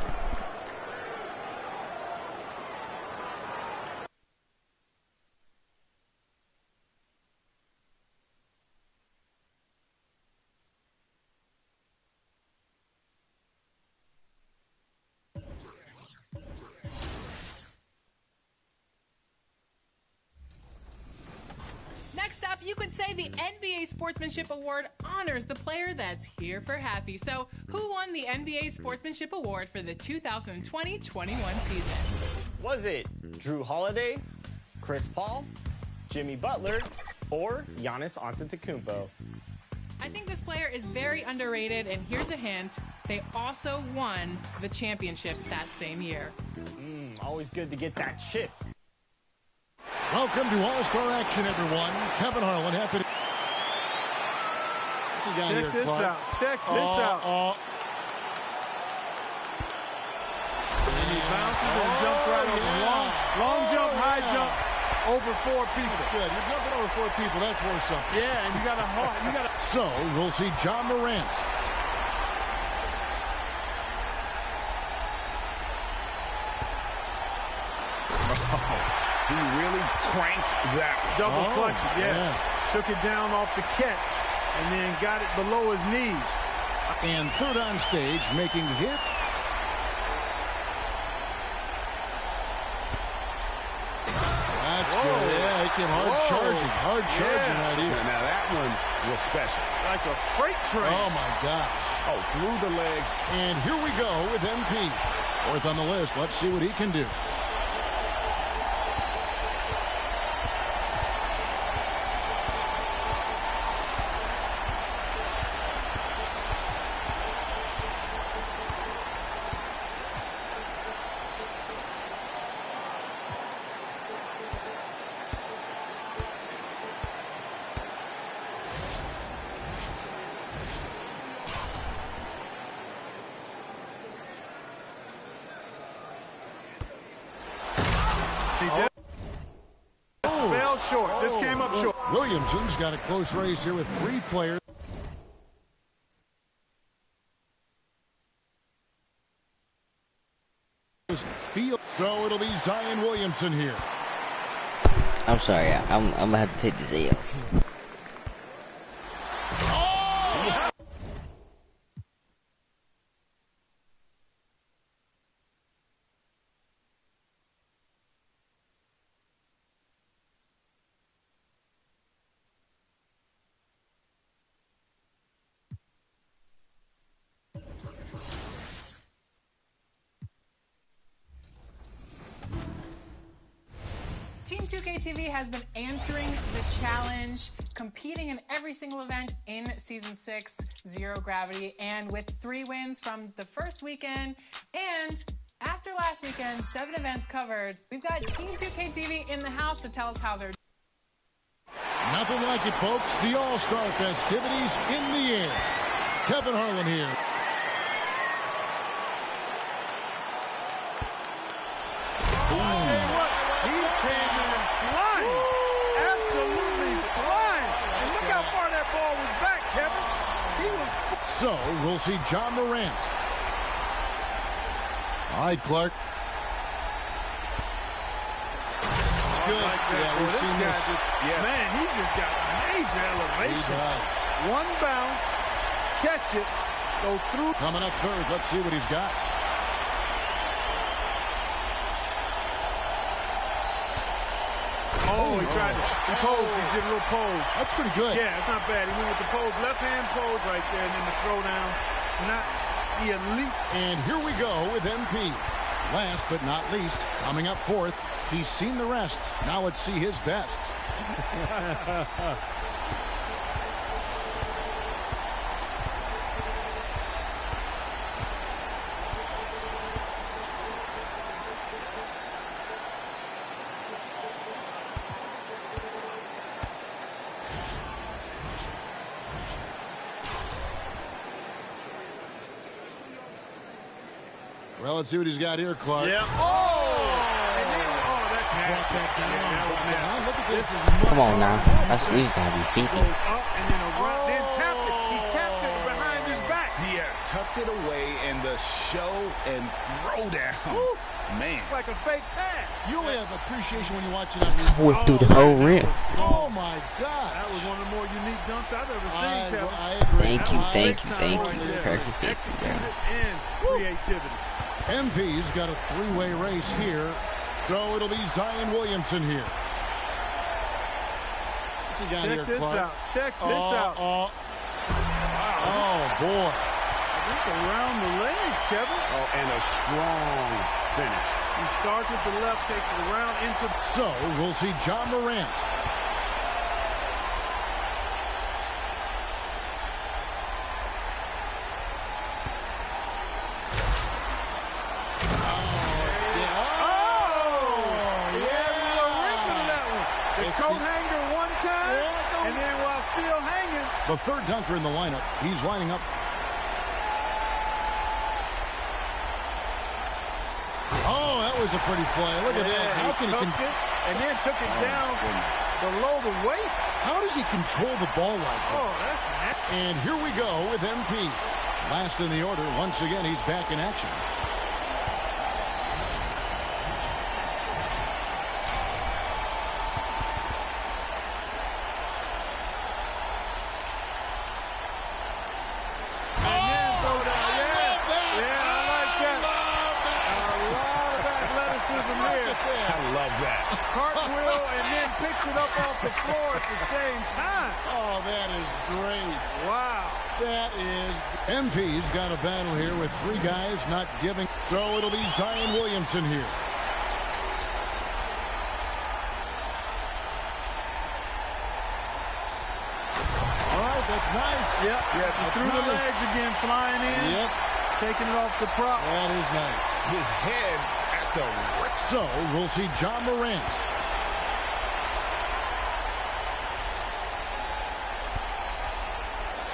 Speaker 10: you could say the NBA Sportsmanship Award honors the player that's here for happy. So, who won the NBA Sportsmanship Award for the 2020-21 season?
Speaker 11: Was it Drew Holiday, Chris Paul, Jimmy Butler, or Giannis Antetokounmpo?
Speaker 10: I think this player is very underrated, and here's a hint. They also won the championship that same year.
Speaker 11: Always good to get that chip.
Speaker 4: Welcome to All-Star action, everyone. Kevin Harlan, happy to...
Speaker 6: Check this out. Check this out. And he bounces and jumps right over. Long jump, high jump, over 4 people.
Speaker 4: That's good. You're jumping over 4 people. That's worth something.
Speaker 6: Yeah, and you got a
Speaker 4: So, we'll see John Morant.
Speaker 5: He really cranked that.
Speaker 6: Double clutch it, yeah. Took it down off the catch and then got it below his knees.
Speaker 4: And third on stage, making the hit. That's good. Yeah, he came hard charging right here.
Speaker 5: Now that one was special.
Speaker 6: Like a freight train.
Speaker 4: Oh, my gosh.
Speaker 5: Oh, through the legs.
Speaker 4: And here we go with MP. Fourth on the list. Let's see what he can do.
Speaker 6: He just fell short. Just came up short.
Speaker 4: Williamson's got a close race here with 3 players. So it'll be Zion Williamson here.
Speaker 1: I'm sorry, I'm gonna have to take this L.
Speaker 10: Team 2K TV has been answering the challenge, competing in every single event in Season 6, Zero Gravity, and with 3 wins from the first weekend, and after last weekend, 7 events covered, we've got Team 2K TV in the house to tell us how they're doing.
Speaker 4: Nothing like it, folks. The All-Star festivities in the air. Kevin Harlan here. So, we'll see John Morant. All right, Clark. It's good. Yeah, we've seen this.
Speaker 6: Man, he just got major elevation.
Speaker 4: He does.
Speaker 6: One bounce, catch it, go through.
Speaker 4: Coming up third, let's see what he's got.
Speaker 6: Oh, he tried to. He posed. He did a little pose.
Speaker 4: That's pretty good.
Speaker 6: Yeah, it's not bad. He went with the pose. Left hand pose right there, and then the throwdown. Not the elite.
Speaker 4: And here we go with MP. Last but not least, coming up fourth, he's seen the rest. Now let's see his best. Well, let's see what he's got here, Clark.
Speaker 6: Yeah. And then, that's nasty.
Speaker 4: That down.
Speaker 6: Yeah, that was nasty.
Speaker 4: Look at this.
Speaker 1: Come on now. That's these gotta be 50.
Speaker 6: Goes up and then around. Then tapped it. He tapped it behind his back.
Speaker 5: Yeah, tucked it away in the show and throwdown. Man.
Speaker 6: Like a fake pass.
Speaker 4: You only have appreciation when you watch it on YouTube.
Speaker 1: Went through the whole rim.
Speaker 4: Oh, my God.
Speaker 6: That was one of the more unique dunks I've ever seen, Kevin.
Speaker 4: I agree.
Speaker 1: Thank you. Perfect 50, bro.
Speaker 6: Executed and creativity.
Speaker 4: MP's got a 3-way race here, so it'll be Zion Williamson here. What's he got
Speaker 6: Check
Speaker 4: here,
Speaker 6: this
Speaker 4: Clark?
Speaker 6: out. Check this out.
Speaker 4: Wow, boy.
Speaker 6: I think around the legs, Kevin.
Speaker 7: Oh, and a strong finish.
Speaker 6: He starts with the left, takes it around into.
Speaker 4: So we'll see John Morant.
Speaker 6: Coat hanger one time, and then while still hanging.
Speaker 4: The third dunker in the lineup. He's lining up. Oh, that was a pretty play. Look at that. How can he
Speaker 6: it and then took it down below the waist?
Speaker 4: How does he control the ball like that?
Speaker 6: Oh, that's nasty.
Speaker 4: And here we go with MP. Last in the order. Once again, he's back in action.
Speaker 7: I love that.
Speaker 6: Cartwheel and then picks it up off the floor at the same time.
Speaker 4: Oh, that is great.
Speaker 6: Wow.
Speaker 4: That is. MP's got a battle here with three guys not giving. So it'll be Zion Williamson here. All right, that's nice.
Speaker 6: Yep. Through the legs again, flying in.
Speaker 4: Yep.
Speaker 6: Taking it off the prop.
Speaker 4: That is nice.
Speaker 7: His head at the rim.
Speaker 4: So we'll see John Morant.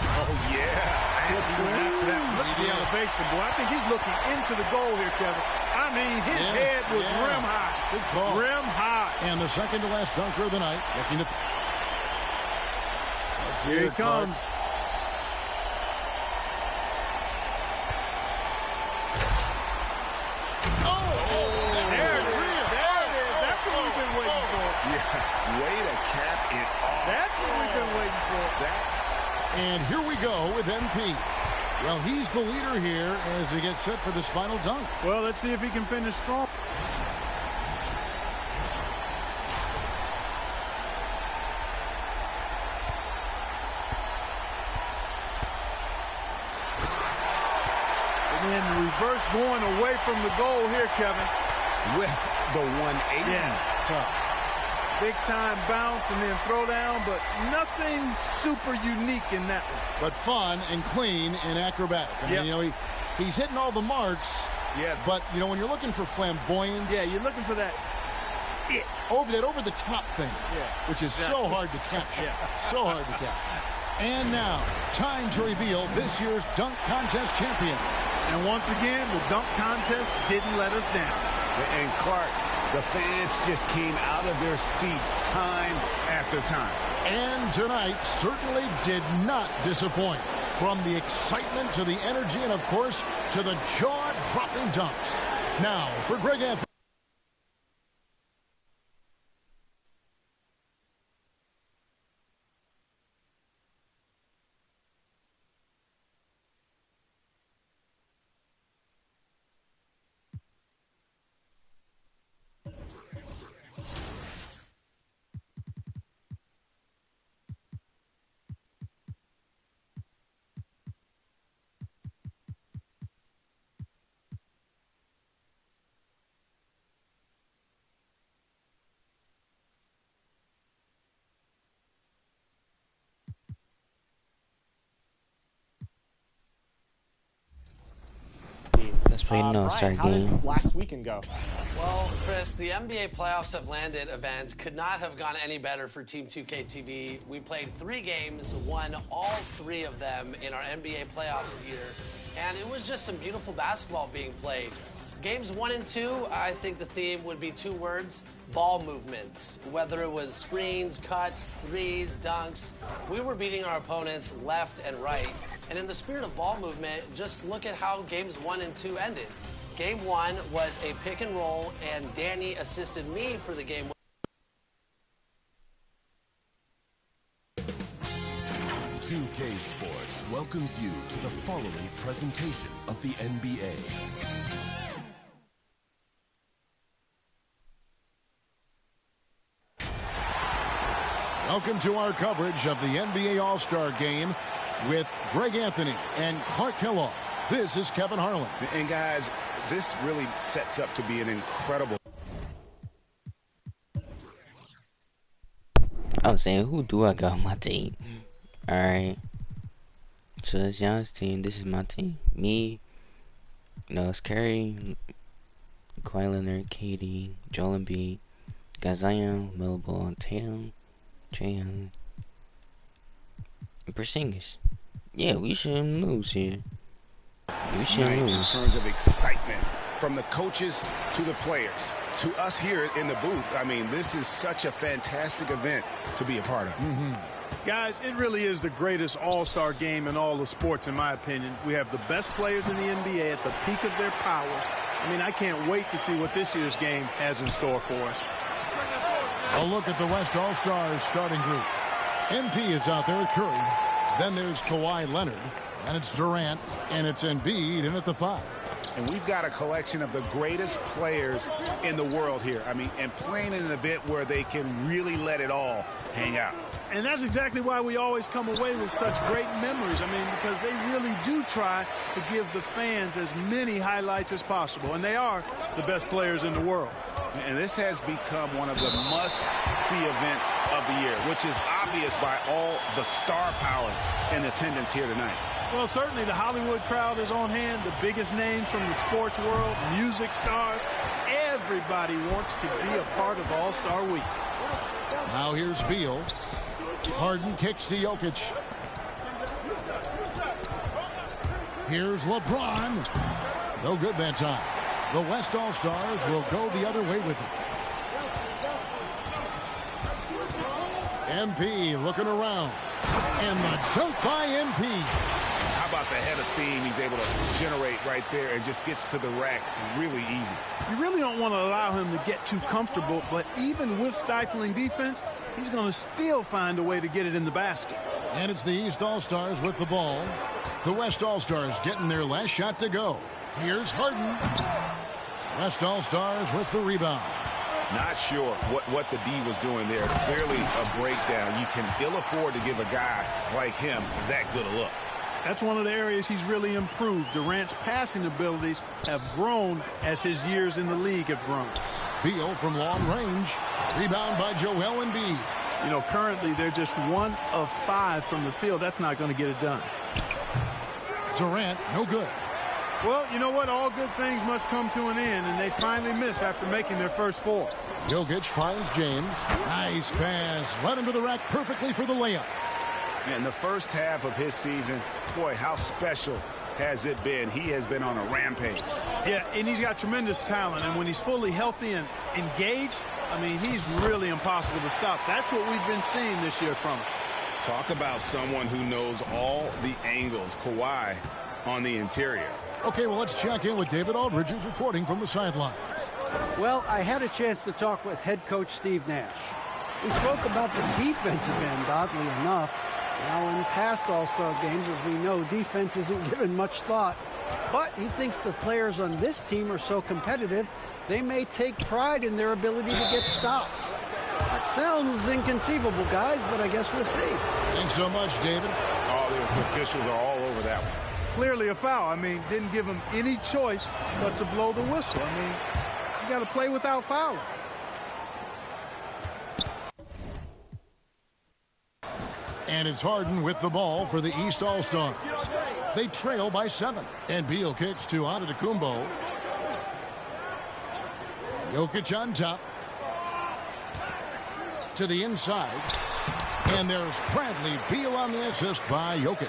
Speaker 7: Oh, yeah.
Speaker 6: After that, look at the elevation, boy. I think he's looking into the goal here, Kevin. I mean, his head was rim high.
Speaker 4: Good call.
Speaker 6: Rim high.
Speaker 4: And the second to last dunker of the night. Looking to. Let's see
Speaker 6: Here he comes.
Speaker 7: Way to cap it off.
Speaker 6: That's what we've been waiting for.
Speaker 4: And here we go with MP. Well, he's the leader here as he gets set for this final dunk.
Speaker 6: Well, let's see if he can finish strong. And then the reverse going away from the goal here, Kevin.
Speaker 7: With the 180.
Speaker 6: Yeah.
Speaker 4: Tough.
Speaker 6: Big time bounce and then throw down, but nothing super unique in that one.
Speaker 4: But fun and clean and acrobatic. I mean, you know, he's hitting all the marks.
Speaker 7: Yeah.
Speaker 4: But, you know, when you're looking for flamboyance.
Speaker 6: Yeah, you're looking for that.
Speaker 4: Over the top thing.
Speaker 6: Yeah.
Speaker 4: Which is so hard to capture. So hard to capture. And now, time to reveal this year's dunk contest champion.
Speaker 6: And once again, the dunk contest didn't let us down.
Speaker 7: And Clark, the fans just came out of their seats time after time.
Speaker 4: And tonight certainly did not disappoint. From the excitement to the energy and, of course, to the jaw-dropping dunks. Now, for Greg Anthony.
Speaker 1: Let's play no start
Speaker 11: how
Speaker 1: game.
Speaker 11: did last weekend go?
Speaker 2: Well, Chris, the NBA Playoffs Have Landed event could not have gone any better for Team 2K TV. We played 3 games, won all 3 of them in our NBA playoffs here, and it was just some beautiful basketball being played. Games 1 and 2, I think the theme would be 2 words: ball movement. Whether it was screens, cuts, threes, dunks, we were beating our opponents left and right. And in the spirit of ball movement, just look at how games 1 and 2 ended. Game 1 was a pick and roll, and Danny assisted me for the game.
Speaker 3: 2K Sports welcomes you to the following presentation of the NBA.
Speaker 4: Welcome to our coverage of the NBA All-Star Game with Greg Anthony and Clark Kellogg. This is Kevin Harlan.
Speaker 7: And guys, this really sets up to be an incredible.
Speaker 1: I was saying, who do I got on my team? Alright. So that's y'all's team. This is my team. Me, it's Curry, Kawhi Leonard, KD, Joel Embiid, got Zion, Melo Ball, Tatum, Trae Young, and Porzingis. Yeah, we shouldn't lose here. We shouldn't lose.
Speaker 7: In terms of excitement, from the coaches to the players, to us here in the booth. I mean, this is such a fantastic event to be a part of.
Speaker 6: Guys, it really is the greatest all-star game in all the sports, in my opinion. We have the best players in the NBA at the peak of their powers. I mean, I can't wait to see what this year's game has in store for us.
Speaker 4: A look at the West All-Stars starting group. MP is out there with Curry. Then there's Kawhi Leonard. And it's Durant. And it's Embiid in at the 5.
Speaker 7: And we've got a collection of the greatest players in the world here. I mean, and playing in an event where they can really let it all hang out.
Speaker 6: And that's exactly why we always come away with such great memories. I mean, because they really do try to give the fans as many highlights as possible. And they are the best players in the world.
Speaker 7: And this has become one of the must-see events of the year, which is obvious by all the star power in attendance here tonight.
Speaker 6: Well, certainly the Hollywood crowd is on hand, the biggest names from the sports world, music stars. Everybody wants to be a part of All-Star Week.
Speaker 4: Now here's Beal. Harden kicks to Jokic. Here's LeBron. No good that time. The West All-Stars will go the other way with it. MP looking around. And the dunk by MP.
Speaker 7: How about the head of steam he's able to generate right there and just gets to the rack really easy.
Speaker 6: You really don't want to allow him to get too comfortable, but even with stifling defense, he's going to still find a way to get it in the basket.
Speaker 4: And it's the East All-Stars with the ball. The West All-Stars getting their last shot to go. Here's Harden. West All-Stars with the rebound.
Speaker 7: Not sure what the D was doing there. Clearly a breakdown. You can ill afford to give a guy like him that good a look.
Speaker 6: That's one of the areas he's really improved. Durant's passing abilities have grown as his years in the league have grown.
Speaker 4: Beal from long range. Rebound by Joel Embiid.
Speaker 6: You know, currently they're just 1 of 5 from the field. That's not going to get it done.
Speaker 4: Durant, no good.
Speaker 6: Well, you know what? All good things must come to an end, and they finally miss after making their first 4.
Speaker 4: Jokic finds James. Nice pass. Led him to the rack perfectly for the layup.
Speaker 7: In the first half of his season, boy, how special has it been? He has been on a rampage.
Speaker 6: Yeah, and he's got tremendous talent, and when he's fully healthy and engaged, I mean, he's really impossible to stop. That's what we've been seeing this year from him.
Speaker 5: Talk about someone who knows all the angles. Kawhi on the interior.
Speaker 4: Okay, well, let's check in with David Aldridge, who's reporting from the sidelines.
Speaker 12: Well, I had a chance to talk with head coach Steve Nash. We spoke about the defensive end, oddly enough. Now, in past All-Star games, as we know, defense isn't given much thought. But he thinks the players on this team are so competitive, they may take pride in their ability to get stops. That sounds inconceivable, guys, but I guess we'll see.
Speaker 4: Thanks so much, David.
Speaker 7: Oh, the officials are all over that one.
Speaker 6: Clearly a foul. I mean, didn't give him any choice but to blow the whistle. I mean, you got to play without fouling.
Speaker 4: And it's Harden with the ball for the East All-Stars. They trail by 7. And Beal kicks to Antetokounmpo. Jokic on top. To the inside. And there's Bradley Beal on the assist by Jokic.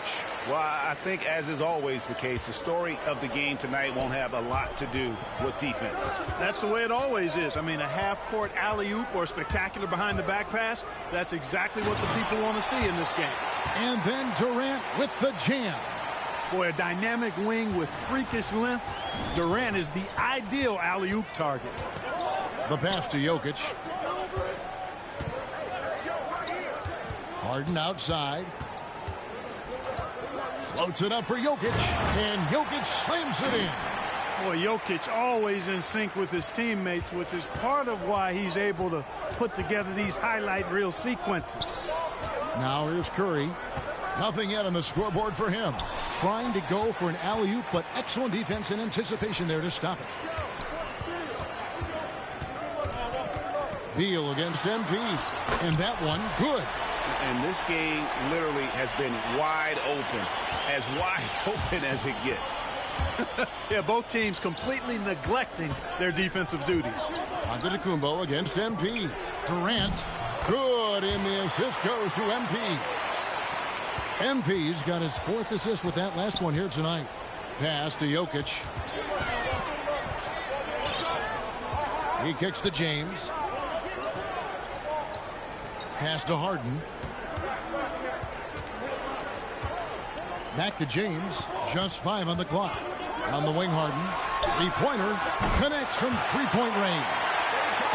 Speaker 7: Well, I think, as is always the case, the story of the game tonight won't have a lot to do with defense.
Speaker 6: That's the way it always is. I mean, a half-court alley-oop or a spectacular behind-the-back pass, that's exactly what the people want to see in this game.
Speaker 4: And then Durant with the jam.
Speaker 6: Boy, a dynamic wing with freakish length. Durant is the ideal alley-oop target.
Speaker 4: The pass to Jokic. Harden outside. Floats it up for Jokic. And Jokic slams it in.
Speaker 6: Boy, Jokic always in sync with his teammates, which is part of why he's able to put together these highlight reel sequences.
Speaker 4: Now here's Curry. Nothing yet on the scoreboard for him. Trying to go for an alley-oop, but excellent defense and anticipation there to stop it. Beal against MP. And that one, good.
Speaker 7: And this game literally has been wide open. As wide open as it gets.
Speaker 6: Yeah, both teams completely neglecting their defensive duties.
Speaker 4: Antetokounmpo against MP. Durant. Good, and the assist goes to MP. MP's got his 4th assist with that last one here tonight. Pass to Jokic. He kicks to James. Pass to Harden. Back to James. Just 5 on the clock. On the wing, Harden. Three-pointer. Connects from three-point range.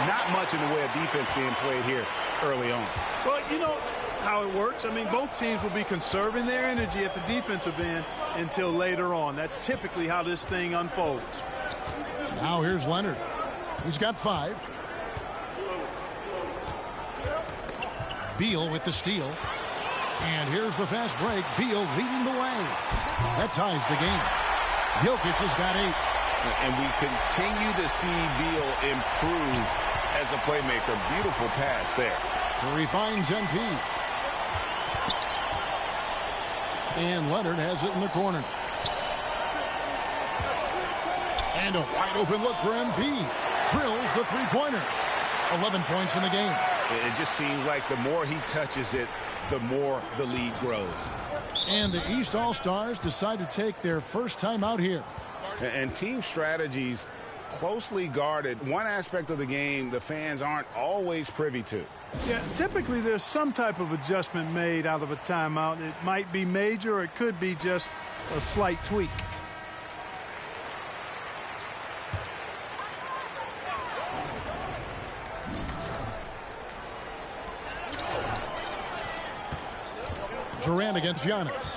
Speaker 7: Not much in the way of defense being played here early on.
Speaker 6: Well, you know how it works. I mean, both teams will be conserving their energy at the defensive end until later on. That's typically how this thing unfolds.
Speaker 4: Now here's Leonard. He's got 5. Beal with the steal. And here's the fast break. Beal leading the way. That ties the game. Jokic has got 8.
Speaker 5: And we continue to see Beal improve as a playmaker. Beautiful pass there.
Speaker 4: Curry finds MP. And Leonard has it in the corner. And a wide open look for MP. Drills the three-pointer. 11 points in the game.
Speaker 7: It just seems like the more he touches it, the more the lead grows.
Speaker 4: And the East All-Stars decide to take their first time out here.
Speaker 7: And team strategies closely guarded. One aspect of the game the fans aren't always privy to.
Speaker 6: Yeah, typically there's some type of adjustment made out of a timeout. It might be major or it could be just a slight tweak.
Speaker 4: Durant against Giannis.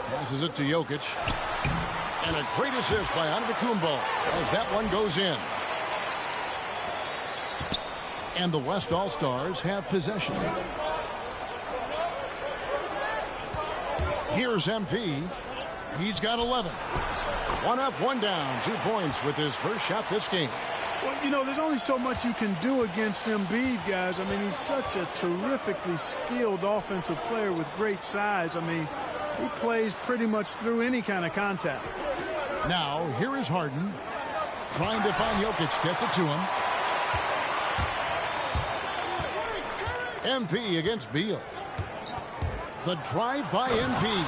Speaker 4: Passes it to Jokic. And a great assist by Antetokounmpo as that one goes in. And the West All-Stars have possession. Here's MP. He's got 11. 1 up, 1 down. 2 points with his first shot this game.
Speaker 6: Well, you know, there's only so much you can do against Embiid, guys. I mean, he's such a terrifically skilled offensive player with great size. I mean, he plays pretty much through any kind of contact.
Speaker 4: Now, here is Harden. Trying to find Jokic. Gets it to him. MP against Beal. The drive by MP.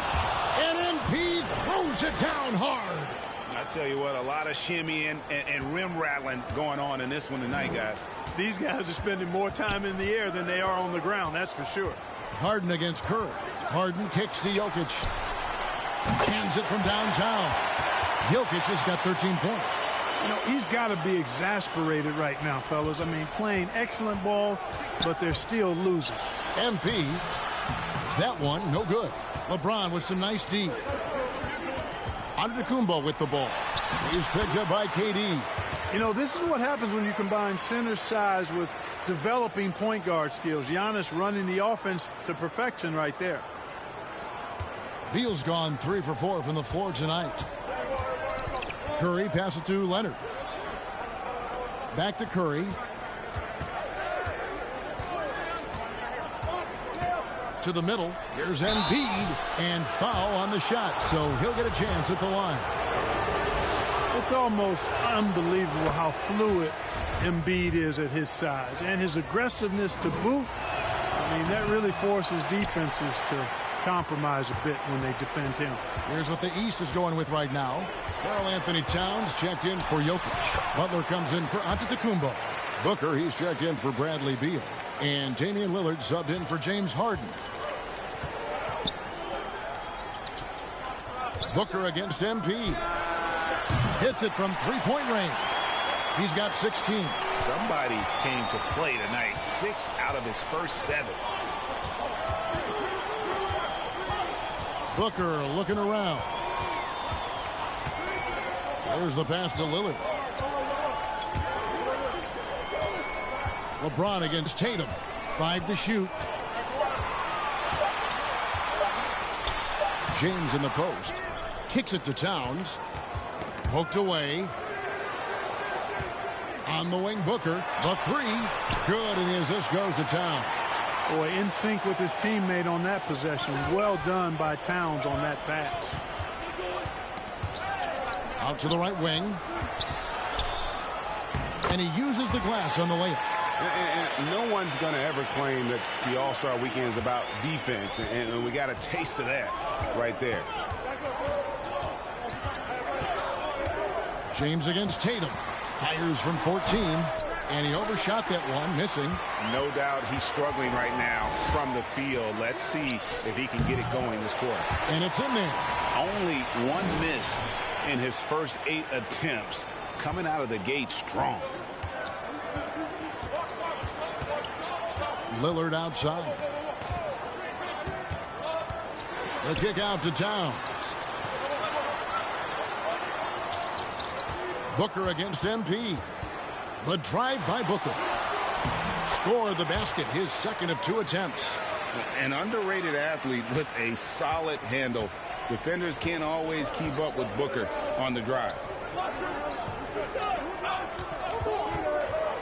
Speaker 4: And MP throws it down hard.
Speaker 7: I tell you what, a lot of shimmying and rim rattling going on in this one tonight, guys.
Speaker 6: These guys are spending more time in the air than they are on the ground, that's for sure.
Speaker 4: Harden against Curry. Harden kicks to Jokic. Cans it from downtown. Jokic has got 13 points.
Speaker 6: You know, he's got to be exasperated right now, fellas. I mean, playing excellent ball, but they're still losing.
Speaker 4: MP, that one, no good. LeBron with some nice D. Antetokounmpo with the ball. He's picked up by KD.
Speaker 6: You know, this is what happens when you combine center size with developing point guard skills. Giannis running the offense to perfection right there.
Speaker 4: Beal's gone 3 for 4 from the floor tonight. Curry passes to Leonard. Back to Curry. To the middle. Here's Embiid. And foul on the shot. So he'll get a chance at the line.
Speaker 6: It's almost unbelievable how fluid Embiid is at his size. And his aggressiveness to boot. I mean, that really forces defenses to compromise a bit when they defend him.
Speaker 4: Here's what the East is going with right now. Karl Anthony Towns checked in for Jokic. Butler comes in for Antetokounmpo. Booker, he's checked in for Bradley Beal. And Damian Lillard subbed in for James Harden. Booker against MP. Hits it from three-point range. He's got 16.
Speaker 7: Somebody came to play tonight. 6 out of his first 7.
Speaker 4: Booker looking around. There's the pass to Lillard. LeBron against Tatum. 5 to shoot. James in the post. Kicks it to Towns. Poked away. On the wing, Booker. The 3. Good, and the assist goes to Towns.
Speaker 6: Boy, in sync with his teammate on that possession. Well done by Towns on that pass.
Speaker 4: Out to the right wing. And he uses the glass on the layup.
Speaker 7: And no one's going to ever claim that the All-Star Weekend is about defense. And we got a taste of that right there.
Speaker 4: James against Tatum. Fires from 14. And he overshot that one, missing.
Speaker 7: No doubt he's struggling right now from the field. Let's see if he can get it going this quarter.
Speaker 4: And it's in there.
Speaker 7: Only one miss in his first 8 attempts. Coming out of the gate strong.
Speaker 4: Lillard outside. The kick out to Towns. Booker against MP. The drive by Booker. Score the basket, his second of 2 attempts.
Speaker 7: An underrated athlete with a solid handle. Defenders can't always keep up with Booker on the drive.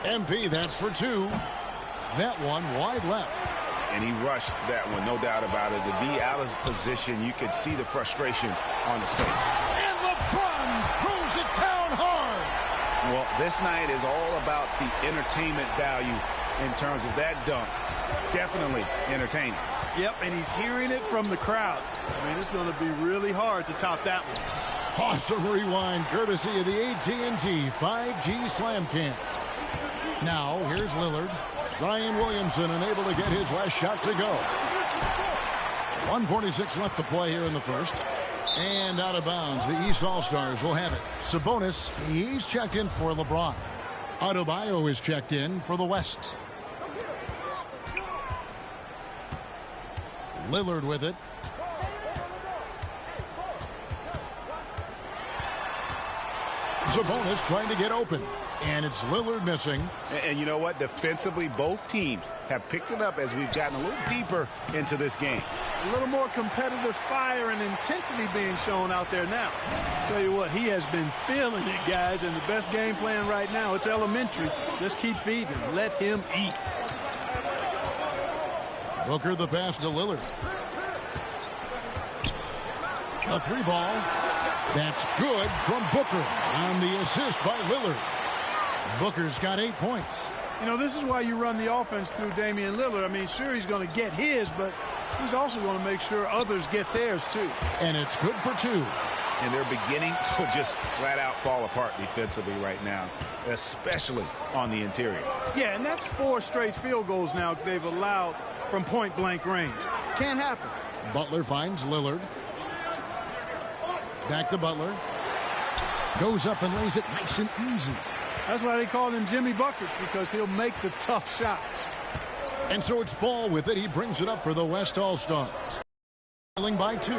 Speaker 4: MP, that's for 2. That one wide left.
Speaker 7: And he rushed that one, no doubt about it. To be out of position, you could see the frustration on his face.
Speaker 4: And LeBron throws it down hard.
Speaker 7: Well, this night is all about the entertainment value in terms of that dunk. Definitely entertaining.
Speaker 6: Yep, and he's hearing it from the crowd. I mean, it's going to be really hard to top that one.
Speaker 4: Awesome rewind, courtesy of the AT&T 5G Slam Cam. Now, here's Lillard. Zion Williamson unable to get his last shot to go. 1:46 left to play here in the first. And out of bounds, the East All-Stars will have it. Sabonis, he's checked in for LeBron. Adebayo is checked in for the West. Lillard with it. Sabonis trying to get open. And it's Lillard missing.
Speaker 7: And you know what? Defensively, both teams have picked it up as we've gotten a little deeper into this game.
Speaker 6: A little more competitive fire and intensity being shown out there now. Tell you what, he has been feeling it, guys, and the best game plan right now, it's elementary. Just keep feeding him. Let him eat.
Speaker 4: Booker the pass to Lillard. A 3 ball. That's good from Booker on the assist by Lillard. Booker's got 8 points.
Speaker 6: You know, this is why you run the offense through Damian Lillard. I mean, sure, he's going to get his, but he's also going to make sure others get theirs, too.
Speaker 4: And it's good for 2.
Speaker 5: And they're beginning to just flat out fall apart defensively right now, especially on the interior.
Speaker 6: Yeah, and that's 4 straight field goals now they've allowed from point-blank range. Can't happen.
Speaker 4: Butler finds Lillard. Back to Butler. Goes up and lays it nice and easy.
Speaker 6: That's why they call him Jimmy Buckets, because he'll make the tough shots.
Speaker 4: And so it's Ball with it. He brings it up for the West All-Stars. Trailing by 2.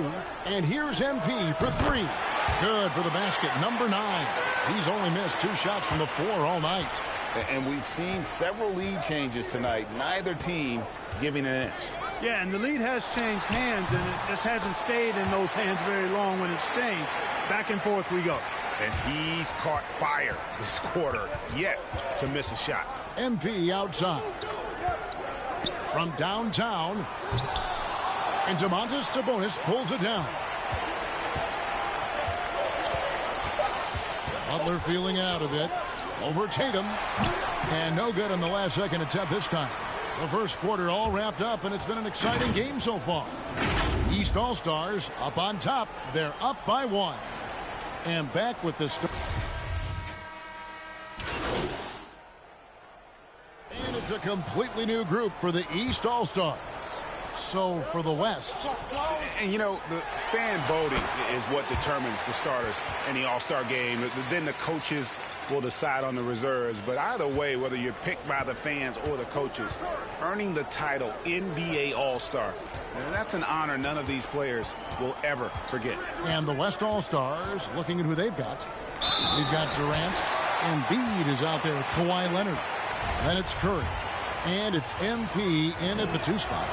Speaker 4: And here's MP for 3. Good for the basket, number 9. He's only missed 2 shots from the floor all night.
Speaker 5: And we've seen several lead changes tonight. Neither team giving an inch.
Speaker 6: Yeah, and the lead has changed hands, and it just hasn't stayed in those hands very long when it's changed. Back and forth we go.
Speaker 5: And he's caught fire this quarter, yet to miss a shot.
Speaker 4: MP outside. From downtown. And Domantas Sabonis pulls it down. Butler feeling out a bit. Over Tatum. And no good on the last second attempt this time. The first quarter all wrapped up, and it's been an exciting game so far. East All-Stars up on top. They're up by 1. And back with the start. And it's a completely new group for the East All-Stars. So for the West.
Speaker 5: And you know, the fan voting is what determines the starters in the All-Star game. Then the coaches will decide on the reserves. But either way, whether you're picked by the fans or the coaches, earning the title NBA All-Star, that's an honor none of these players will ever forget.
Speaker 4: And the West All-Stars, looking at who they've got. We've got Durant. Embiid is out there with Kawhi Leonard. Then it's Curry. And it's MP in at the 2 spot.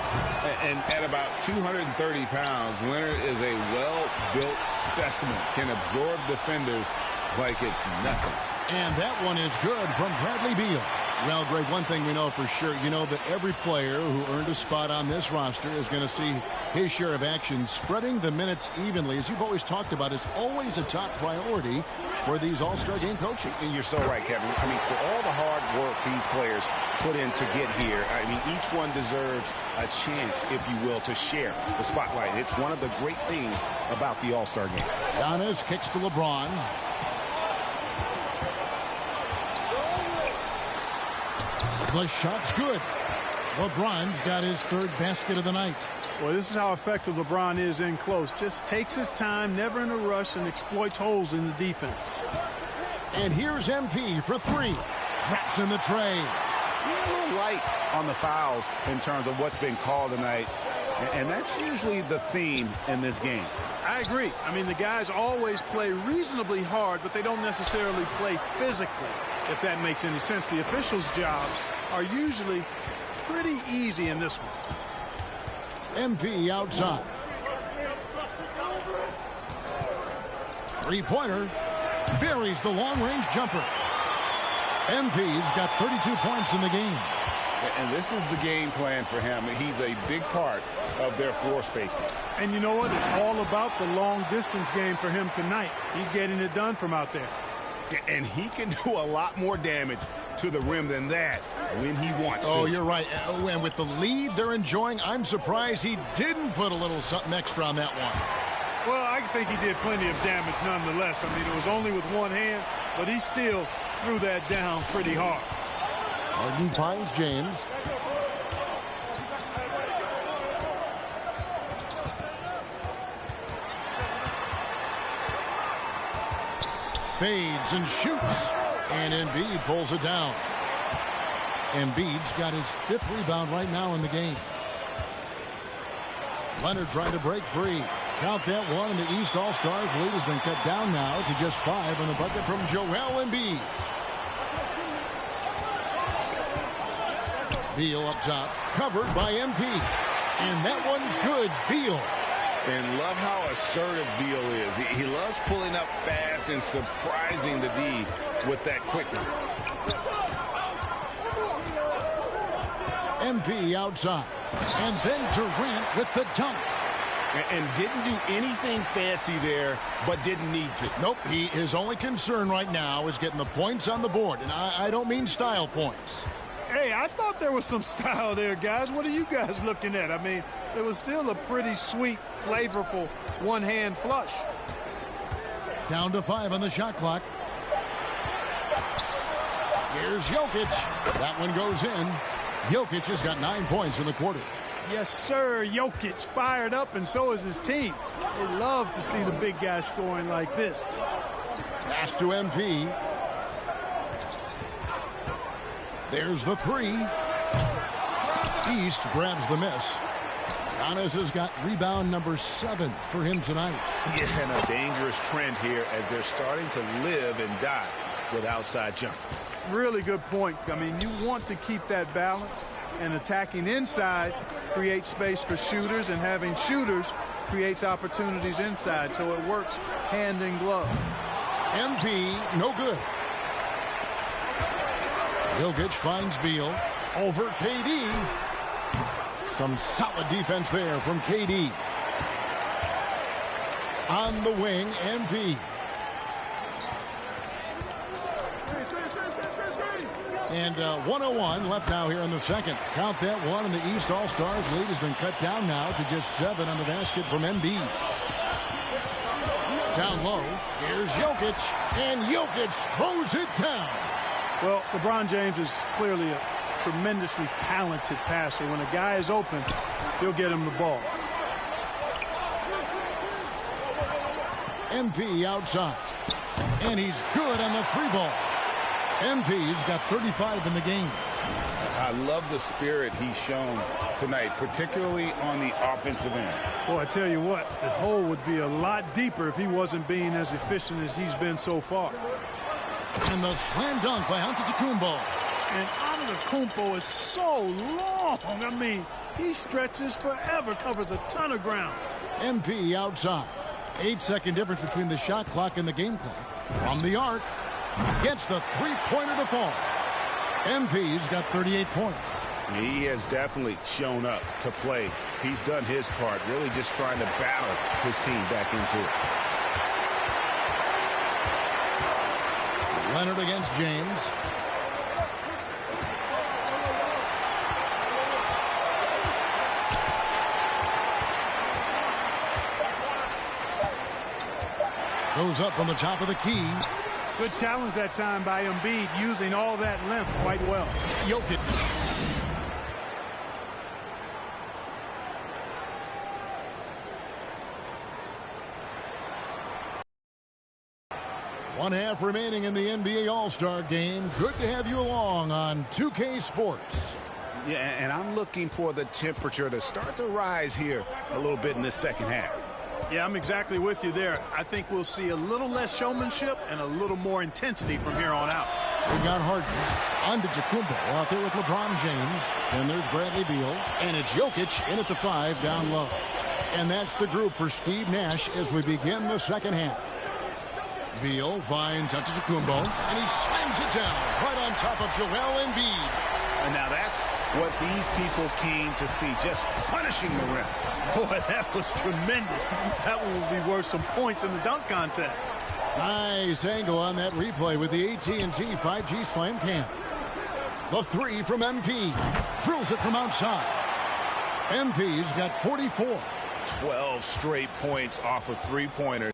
Speaker 5: And at about 230 pounds, Leonard is a well-built specimen. Can absorb defenders like it's nothing.
Speaker 4: And that one is good from Bradley Beal. Well, Greg, one thing we know for sure, you know that every player who earned a spot on this roster is going to see his share of action. Spreading the minutes evenly, as you've always talked about, is always a top priority for these All-Star Game coaches.
Speaker 7: And you're so right, Kevin. I mean, for all the hard work these players put in to get here, I mean, each one deserves a chance, if you will, to share the spotlight. It's one of the great things about the All-Star Game.
Speaker 4: Giannis kicks to LeBron. The shot's good. LeBron's got his 3rd basket of the night.
Speaker 6: Well, this is how effective LeBron is in close. Just takes his time, never in a rush, and exploits holes in the defense.
Speaker 4: And here's MP for 3. Drops in the tray.
Speaker 7: A little light on the fouls in terms of what's been called tonight. And that's usually the theme in this game.
Speaker 6: I agree. I mean, the guys always play reasonably hard, but they don't necessarily play physically, if that makes any sense. The officials' jobs are usually pretty easy in this one.
Speaker 4: MP outside. 3-pointer. Buries the long-range jumper. MP's got 32 points in the game.
Speaker 5: And this is the game plan for him. He's a big part of their floor spacing.
Speaker 6: And you know what? It's all about the long-distance game for him tonight. He's getting it done from out there.
Speaker 7: And he can do a lot more damage to the rim than that when he wants to.
Speaker 4: Oh, you're right. And with the lead they're enjoying, I'm surprised he didn't put a little something extra on that one.
Speaker 6: Well, I think he did plenty of damage nonetheless. I mean, it was only with one hand, but he still threw that down pretty hard.
Speaker 4: Harden finds James. Fades and shoots. And Embiid pulls it down. Embiid's got his 5th rebound right now in the game. Leonard trying to break free. Count that one, and the East All-Stars lead has been cut down now to just 5 on the bucket from Joel Embiid. Beal up top, covered by MP. And that one's good. Beal.
Speaker 5: And love how assertive Beal is. He loves pulling up fast and surprising the D with that quickness.
Speaker 4: MP outside. And then Durant with the dunk.
Speaker 7: And didn't do anything fancy there, but didn't need to.
Speaker 4: Nope, his only concern right now is getting the points on the board. And I don't mean style points.
Speaker 6: Hey, I thought there was some style there, guys. What are you guys looking at? I mean, it was still a pretty sweet, flavorful one-hand flush.
Speaker 4: Down to 5 on the shot clock. Here's Jokic. That one goes in. Jokic has got 9 points in the quarter.
Speaker 6: Yes, sir. Jokic fired up, and so is his team. They love to see the big guy scoring like this.
Speaker 4: Pass to MP. There's the 3. East grabs the miss. Giannis has got rebound number 7 for him tonight.
Speaker 7: Yeah, and a dangerous trend here as they're starting to live and die with outside jumpers.
Speaker 6: Really good point. I mean, you want to keep that balance, and attacking inside creates space for shooters, and having shooters creates opportunities inside, so it works hand in glove.
Speaker 4: MP, no good. Jokic finds Beal over KD. Some solid defense there from KD. On the wing, MP. And 101 left now here in the second. Count that one, and the East All-Stars lead has been cut down now to just 7 on the basket from Embiid. Down low, here's Jokic, and Jokic throws it down.
Speaker 6: Well, LeBron James is clearly a tremendously talented passer. When a guy is open, he'll get him the ball.
Speaker 4: MP outside. And he's good on the 3-ball. MP's got 35 in the game.
Speaker 5: I love the spirit he's shown tonight, particularly on the offensive end.
Speaker 6: Boy, I tell you what, the hole would be a lot deeper if he wasn't being as efficient as he's been so far.
Speaker 4: And the slam dunk by Antetokounmpo.
Speaker 6: And Antetokounmpo is so long. I mean, he stretches forever, covers a ton of ground.
Speaker 4: MP outside. 8-second difference between the shot clock and the game clock. From the arc. Gets the three-pointer to fall. MP's got 38 points.
Speaker 7: He has definitely shown up to play. He's done his part, really just trying to battle his team back into it.
Speaker 4: Leonard against James. Goes up from the top of the key.
Speaker 6: Good challenge that time by Embiid, using all that length quite well.
Speaker 4: Jokic. One half remaining in the NBA All-Star Game. Good to have you along on 2K Sports.
Speaker 7: Yeah, and I'm looking for the temperature to start to rise here a little bit in this second half.
Speaker 6: Yeah, I'm exactly with you there. I think we'll see a little less showmanship and a little more intensity from here on out.
Speaker 4: We've got Harden, Antetokounmpo out there with LeBron James. Then there's Bradley Beal. And it's Jokic in at the 5 down low. And that's the group for Steve Nash as we begin the second half. Beal finds Antetokounmpo, and he slams it down right on top of Joel Embiid.
Speaker 7: And now that's what these people came to see, just punishing the rim.
Speaker 6: Boy, that was tremendous. That one will be worth some points in the dunk contest.
Speaker 4: Nice angle on that replay with the AT&T 5G Slam Cam. The 3 from MP. Drills it from outside. MP's got 44.
Speaker 7: 12 straight points off of three-pointers.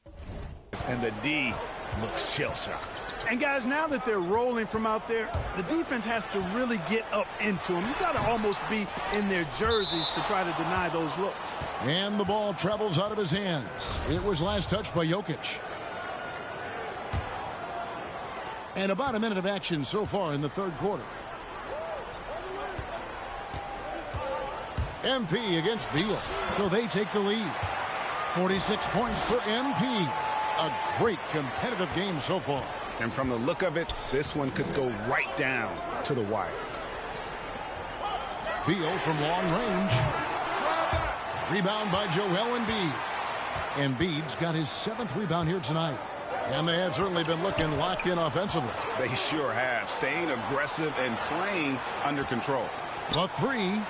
Speaker 7: And the D looks shell-shocked.
Speaker 6: And guys, now that they're rolling from out there, the defense has to really get up into them. You've got to almost be in their jerseys to try to deny those looks.
Speaker 4: And the ball travels out of his hands. It was last touched by Jokic. And about a minute of action so far in the third quarter. MP against Beal. So they take the lead. 46 points for MP. A great competitive game so far.
Speaker 7: And from the look of it, this one could go right down to the wire.
Speaker 4: Beal from long range. Rebound by Joel Embiid. Embiid's got his 7th rebound here tonight. And they have certainly been looking locked in offensively.
Speaker 7: They sure have. Staying aggressive and playing under control.
Speaker 4: The 3.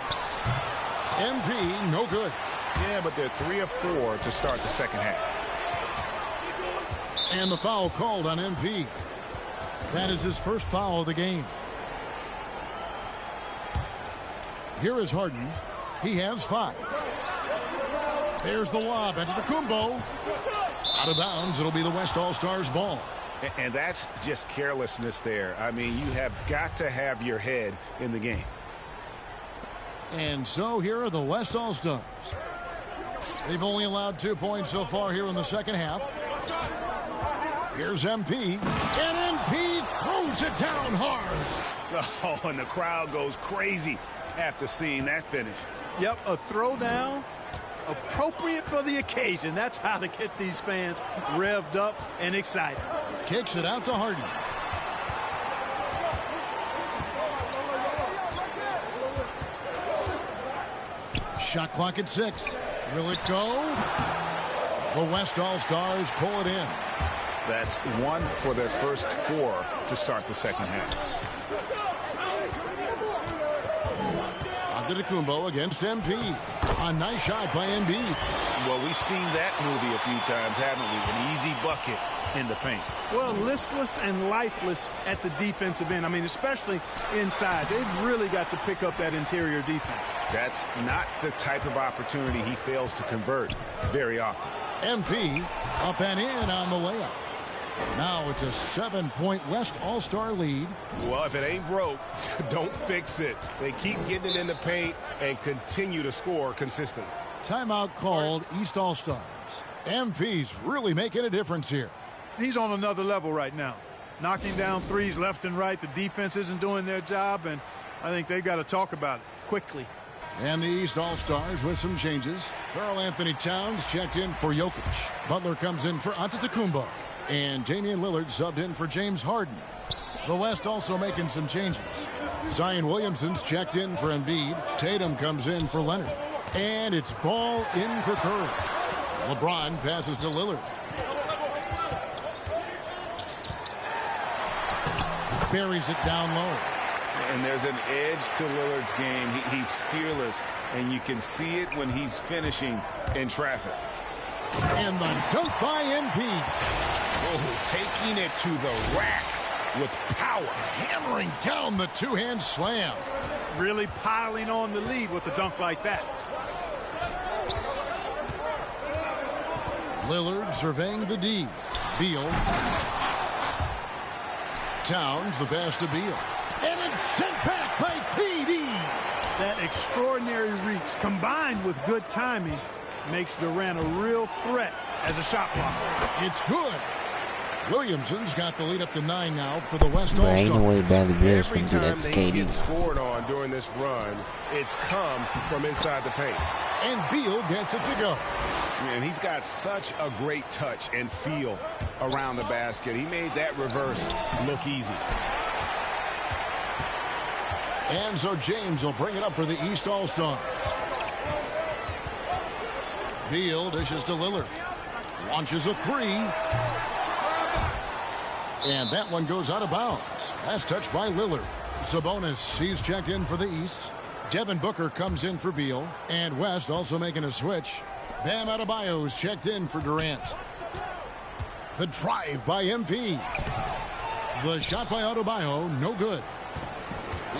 Speaker 4: MP, no good.
Speaker 7: Yeah, but they're 3 of 4 to start the second half.
Speaker 4: And the foul called on MP. That is his first foul of the game. Here is Harden. He has 5. There's the lob into the Antetokounmpo. Out of bounds. It'll be the West All-Stars ball.
Speaker 7: And that's just carelessness there. I mean, you have got to have your head in the game.
Speaker 4: And so here are the West All-Stars. They've only allowed 2 points so far here in the second half. Here's MP. And MP throws it down hard.
Speaker 7: Oh, and the crowd goes crazy after seeing that finish.
Speaker 6: Yep, a throwdown appropriate for the occasion. That's how to get these fans revved up and excited.
Speaker 4: Kicks it out to Harden. Shot clock at 6. Will it go? The West All-Stars pull it in.
Speaker 7: That's 1 for their first 4 to start the second half.
Speaker 4: Antetokounmpo against MP. A nice shot by Embiid.
Speaker 7: Well, we've seen that movie a few times, haven't we? An easy bucket in the paint.
Speaker 6: Well, listless and lifeless at the defensive end. I mean, especially inside. They've really got to pick up that interior defense.
Speaker 7: That's not the type of opportunity he fails to convert very often.
Speaker 4: MP up and in on the layup. Now it's a 7-point West All-Star lead.
Speaker 7: Well, if it ain't broke, don't fix it. They keep getting it in the paint and continue to score consistently.
Speaker 4: Timeout called. East All-Stars. MP's really making a difference here.
Speaker 6: He's on another level right now. Knocking down threes left and right. The defense isn't doing their job, and I think they've got to talk about it quickly.
Speaker 4: And the East All-Stars with some changes. Karl Anthony Towns checked in for Jokic. Butler comes in for Antetokounmpo. And Damian Lillard subbed in for James Harden. The West also making some changes. Zion Williamson's checked in for Embiid. Tatum comes in for Leonard. And it's ball in for Curry. LeBron passes to Lillard. Buries it down low.
Speaker 5: And there's an edge to Lillard's game. He's fearless, and you can see it when he's finishing in traffic.
Speaker 4: And the dunk by Embiid.
Speaker 7: Oh, taking it to the rack with power.
Speaker 4: Hammering down the two-hand slam.
Speaker 6: Really piling on the lead with a dunk like that.
Speaker 4: Lillard surveying the D. Beal. Towns the pass to Beal. And it's sent back by PD.
Speaker 6: That extraordinary reach combined with good timing makes Durant a real threat as a shot blocker.
Speaker 4: It's good. Williamson's got the lead up to 9 now for the West
Speaker 1: But ain't no
Speaker 4: All-Star.
Speaker 1: way Bradley Beal's
Speaker 13: Every
Speaker 1: gonna do
Speaker 13: time
Speaker 1: that to
Speaker 13: they
Speaker 1: KD.
Speaker 13: get scored on during this run, it's come from inside the paint.
Speaker 4: And Beal gets it to go.
Speaker 7: And he's got such a great touch and feel around the basket. He made that reverse look easy.
Speaker 4: And so James will bring it up for the East All-Stars. Beal dishes to Lillard. Launches a three. And that one goes out of bounds. Last touch by Lillard. Sabonis, he's checked in for the East. Devin Booker comes in for Beal. And West also making a switch. Bam Adebayo's checked in for Durant. The drive by MP. The shot by Adebayo, no good.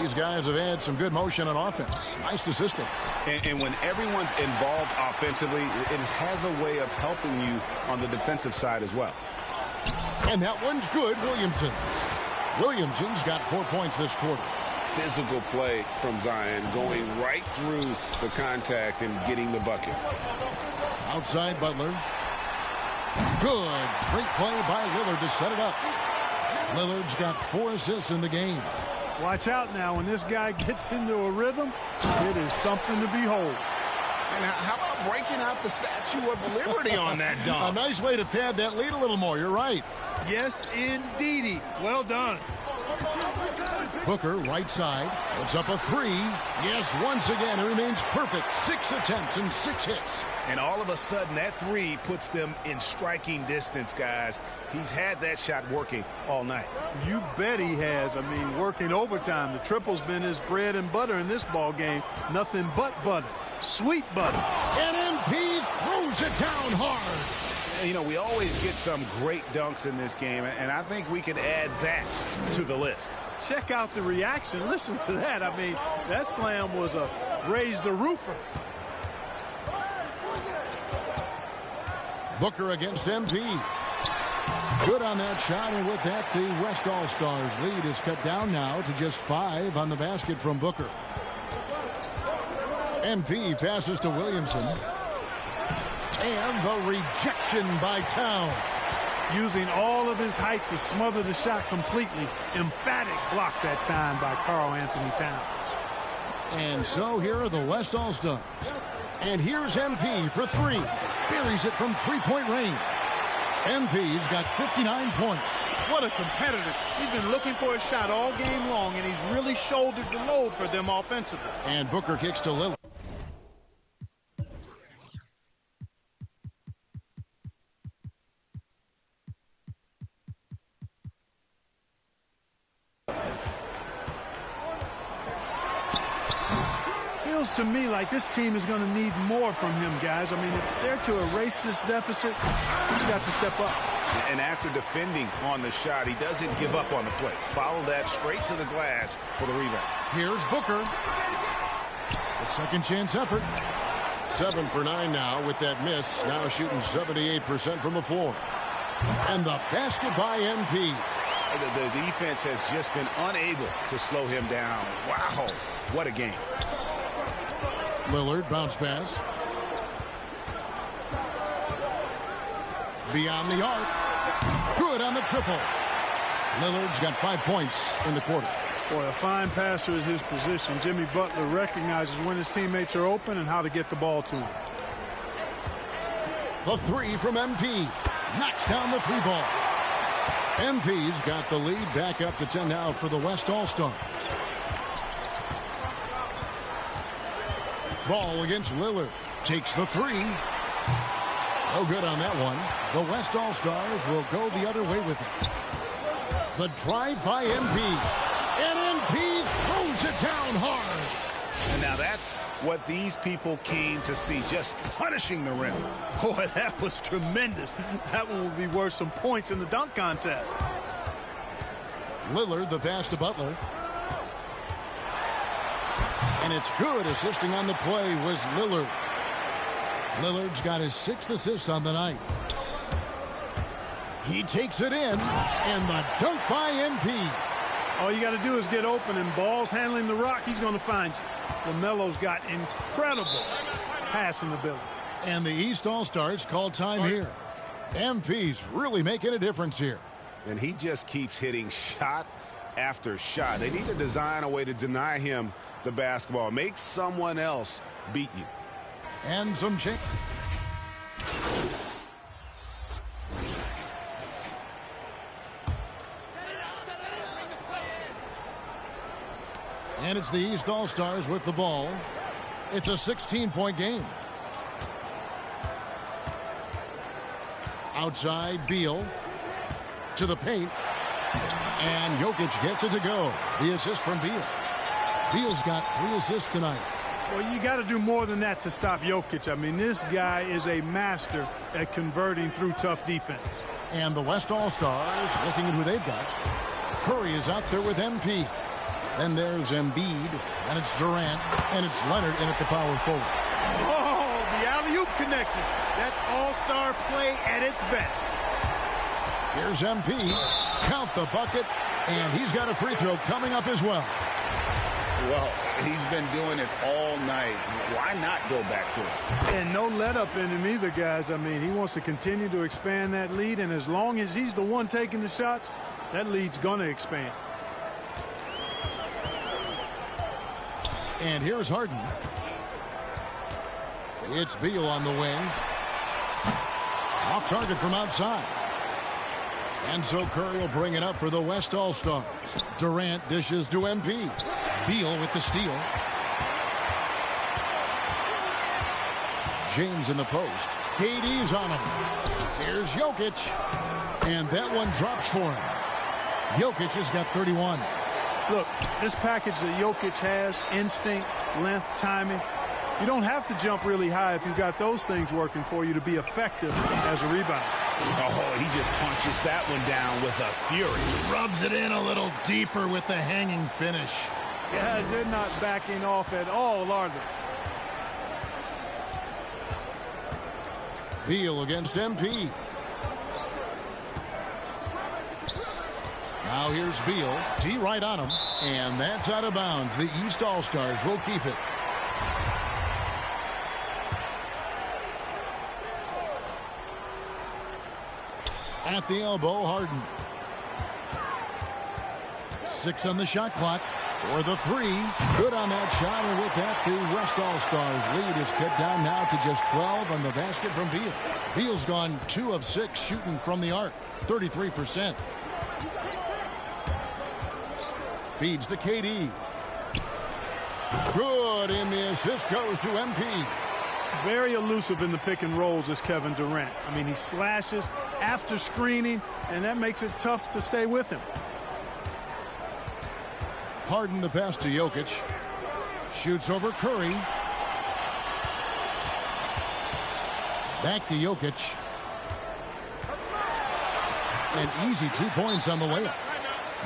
Speaker 4: These guys have had some good motion on offense. Nice assisting.
Speaker 7: And when everyone's involved offensively, it has a way of helping you on the defensive side as well.
Speaker 4: And that one's good, Williamson. Williamson's got 4 points this quarter.
Speaker 5: Physical play from Zion, going right through the contact and getting the bucket.
Speaker 4: Outside Butler. Good. Great play by Lillard to set it up. Lillard's got 4 assists in the game.
Speaker 6: Watch out now. When this guy gets into a rhythm, it is something to behold.
Speaker 7: And how about breaking out the Statue of Liberty on that dunk?
Speaker 4: A nice way to pad that lead a little more. You're right.
Speaker 6: Yes, indeedy. Well done.
Speaker 4: Booker, right side, puts up a three. Yes, once again, it remains perfect. 6 attempts and 6 hits.
Speaker 7: And all of a sudden, that three puts them in striking distance, guys. He's had that shot working all night.
Speaker 6: You bet he has. I mean, working overtime. The triple's been his bread and butter in this ball game. Nothing but butter. Sweet butter.
Speaker 4: And MP throws it down hard.
Speaker 7: You know, we always get some great dunks in this game, and I think we could add that to the list.
Speaker 6: Check out the reaction. Listen to that. I mean, that slam was a raise the roofer.
Speaker 4: Booker against MP. Good on that shot, and with that, the West All-Stars lead is cut down now to just 5 on the basket from Booker. MP passes to Williamson. And the rejection by Towns.
Speaker 6: Using all of his height to smother the shot completely. Emphatic block that time by Karl Anthony Towns.
Speaker 4: And so here are the West All-Stars. And here's MP for 3. Buries it from 3-point range. MP's got 59 points.
Speaker 6: What a competitor. He's been looking for a shot all game long, and he's really shouldered the load for them offensively.
Speaker 4: And Booker kicks to Lillard.
Speaker 6: Feels to me like this team is going to need more from him, guys. I mean, if they're to erase this deficit, he's got to step up.
Speaker 7: And after defending on the shot, he doesn't give up on the play. Follow that straight to the glass for the rebound.
Speaker 4: Here's Booker. A second chance effort. 7 for 9 now with that miss. Now shooting 78% from the floor. And the basket by MP.
Speaker 7: The defense has just been unable to slow him down. Wow, what a game.
Speaker 4: Lillard, bounce pass. Beyond the arc. Good on the triple. Lillard's got 5 points in the quarter.
Speaker 6: Boy, a fine passer is his position. Jimmy Butler recognizes when his teammates are open and how to get the ball to him.
Speaker 4: The 3 from MP. Knocks down the 3 ball. MP's got the lead back up to 10 now for the West All-Stars. Ball against Lillard. Takes the three. No good on that one. The West All-Stars will go the other way with it. The drive by MP. And MP throws it down hard.
Speaker 7: And now that's what these people came to see, just punishing the rim.
Speaker 6: Boy, that was tremendous. That one will be worth some points in the dunk contest.
Speaker 4: Lillard, the pass to Butler. And it's good. Assisting on the play was Lillard. Lillard's got his 6th assist on the night. He takes it in, and the dunk by MP.
Speaker 6: All you got to do is get open, and Ball's handling the rock. He's going to find you. LaMelo's got incredible passing ability.
Speaker 4: And the East All-Stars call time here. MP's really making a difference here.
Speaker 7: And he just keeps hitting shot after shot. They need to design a way to deny him the basketball. Make someone else beat you.
Speaker 4: And some check. And it's the East All-Stars with the ball. It's a 16-point game. Outside, Beal to the paint. And Jokic gets it to go. The assist from Beal. Beal's got 3 assists tonight.
Speaker 6: Well, you got to do more than that to stop Jokic. I mean, this guy is a master at converting through tough defense.
Speaker 4: And the West All-Stars, looking at who they've got. Curry is out there with MP. Then there's Embiid, and it's Durant, and it's Leonard in at the power forward.
Speaker 6: Oh, the alley-oop connection. That's all-star play at its best.
Speaker 4: Here's MP. Count the bucket, and he's got a free throw coming up as well.
Speaker 5: Well, he's been doing it all night. Why not go back to it?
Speaker 6: And no let-up in him either, guys. I mean, he wants to continue to expand that lead, and as long as he's the one taking the shots, that lead's going to expand.
Speaker 4: And here's Harden. It's Beal on the wing. Off target from outside. And so Curry will bring it up for the West All-Stars. Durant dishes to MP. Beal with the steal. James in the post. KD's on him. Here's Jokic. And that one drops for him. Jokic has got 31.
Speaker 6: Look, this package that Jokic has, instinct, length, timing, you don't have to jump really high if you've got those things working for you to be effective as a rebound.
Speaker 7: Oh, he just punches that one down with a fury.
Speaker 4: Rubs it in a little deeper with the hanging finish.
Speaker 6: Guys, they're not backing off at all, are they?
Speaker 4: Beal against MP. Now here's Beal. D right on him. And that's out of bounds. The East All-Stars will keep it. At the elbow, Harden. 6 on the shot clock. For the 3. Good on that shot. And with that, the West All-Stars lead is cut down now to just 12 on the basket from Beal. Beal's gone 2 of 6 shooting from the arc. 33%. Feeds to KD. Good, and the assist goes to MP.
Speaker 6: Very elusive in the pick and rolls is Kevin Durant. I mean, he slashes after screening, and that makes it tough to stay with him.
Speaker 4: Harden the pass to Jokic. Shoots over Curry. Back to Jokic. An easy 2 points on the layup.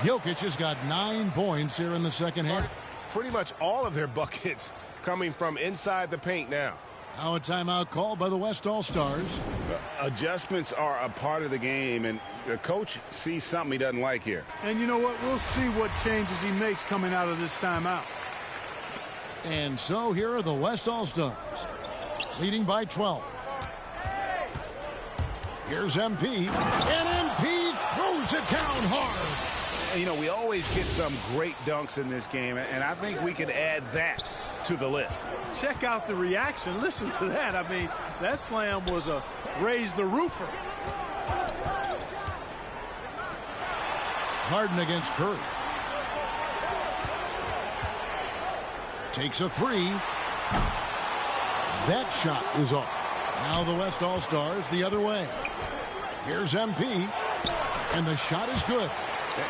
Speaker 4: Jokic has got 9 points here in the second half.
Speaker 13: Pretty much all of their buckets coming from inside the paint now.
Speaker 4: Now a timeout called by the West All-Stars.
Speaker 5: Adjustments are a part of the game, and the coach sees something he doesn't like here.
Speaker 6: And you know what? We'll see what changes he makes coming out of this timeout.
Speaker 4: And so here are the West All-Stars, leading by 12. Here's MP, and MP throws it down hard.
Speaker 7: You know, we always get some great dunks in this game, and I think we can add that to the list.
Speaker 6: Check out the reaction. Listen to that. I mean, that slam was a raise the roofer.
Speaker 4: Harden against Curry. Takes a 3. That shot is off. Now the West All-Stars the other way. Here's MP, and the shot is good.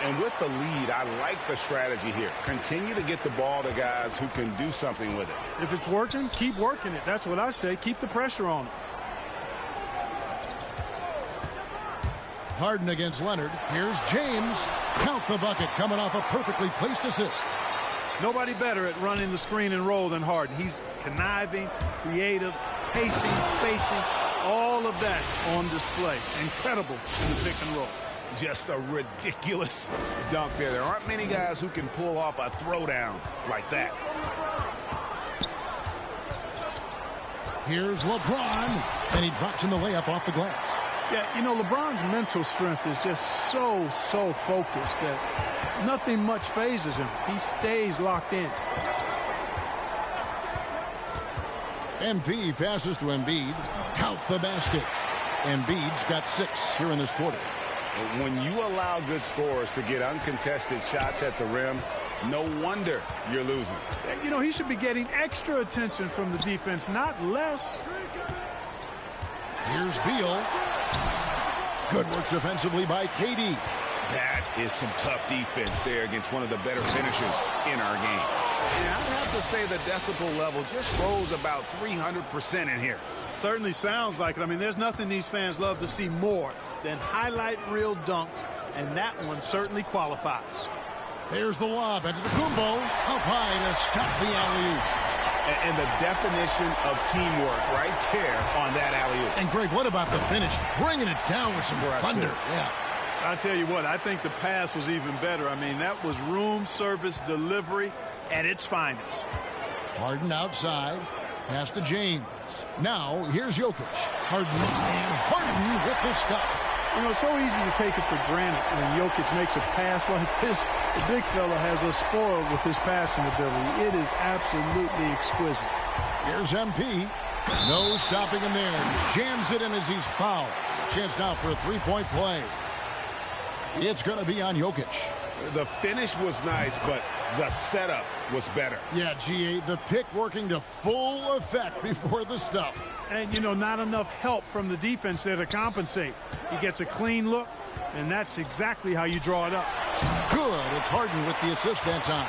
Speaker 7: And with the lead, I like the strategy here. Continue to get the ball to guys who can do something with it.
Speaker 6: If it's working, keep working it. That's what I say. Keep the pressure on it.
Speaker 4: Harden against Leonard. Here's James. Count the bucket, coming off a perfectly placed assist.
Speaker 6: Nobody better at running the screen and roll than Harden. He's conniving, creative, pacing, spacing, all of that on display. Incredible in the pick and roll.
Speaker 7: Just a ridiculous dunk there. There aren't many guys who can pull off a throwdown like that.
Speaker 4: Here's LeBron, and he drops in the layup off the glass.
Speaker 6: Yeah, you know, LeBron's mental strength is just so focused that nothing much phases him. He stays locked in.
Speaker 4: MP passes to Embiid. Count the basket. Embiid's got 6 here in this quarter.
Speaker 7: When you allow good scorers to get uncontested shots at the rim, no wonder you're losing.
Speaker 6: You know, he should be getting extra attention from the defense, not less.
Speaker 4: Here's Beal. Good work defensively by KD.
Speaker 7: That is some tough defense there against one of the better finishers in our game. Yeah, I'd have to say the decibel level just rose about 300% in here.
Speaker 6: Certainly sounds like it. I mean, there's nothing these fans love to see more than highlight reel dunks, and that one certainly qualifies.
Speaker 4: There's the lob. Antetokounmpo up high to stop the alley-oop.
Speaker 7: And the definition of teamwork right there on that alley-oop.
Speaker 4: And, Greg, what about the finish? Bringing it down with some thunder. Yeah.
Speaker 6: I'll tell you what, I think the pass was even better. I mean, that was room service delivery at its finest.
Speaker 4: Harden outside. Pass to James. Now, here's Jokic. Harden, and Harden with the stuff.
Speaker 6: You know, it's so easy to take it for granted when Jokic makes a pass like this. The big fella has us spoiled with his passing ability. It is absolutely exquisite.
Speaker 4: Here's MP. No stopping him there. Jams it in as he's fouled. Chance now for a three-point play. It's going to be on Jokic.
Speaker 7: The finish was nice, but the setup was better.
Speaker 4: Yeah, GA, the pick working to full effect before the stuff.
Speaker 6: And, you know, not enough help from the defense there to compensate. He gets a clean look, and that's exactly how you draw it up.
Speaker 4: Good. It's Harden with the assist that time.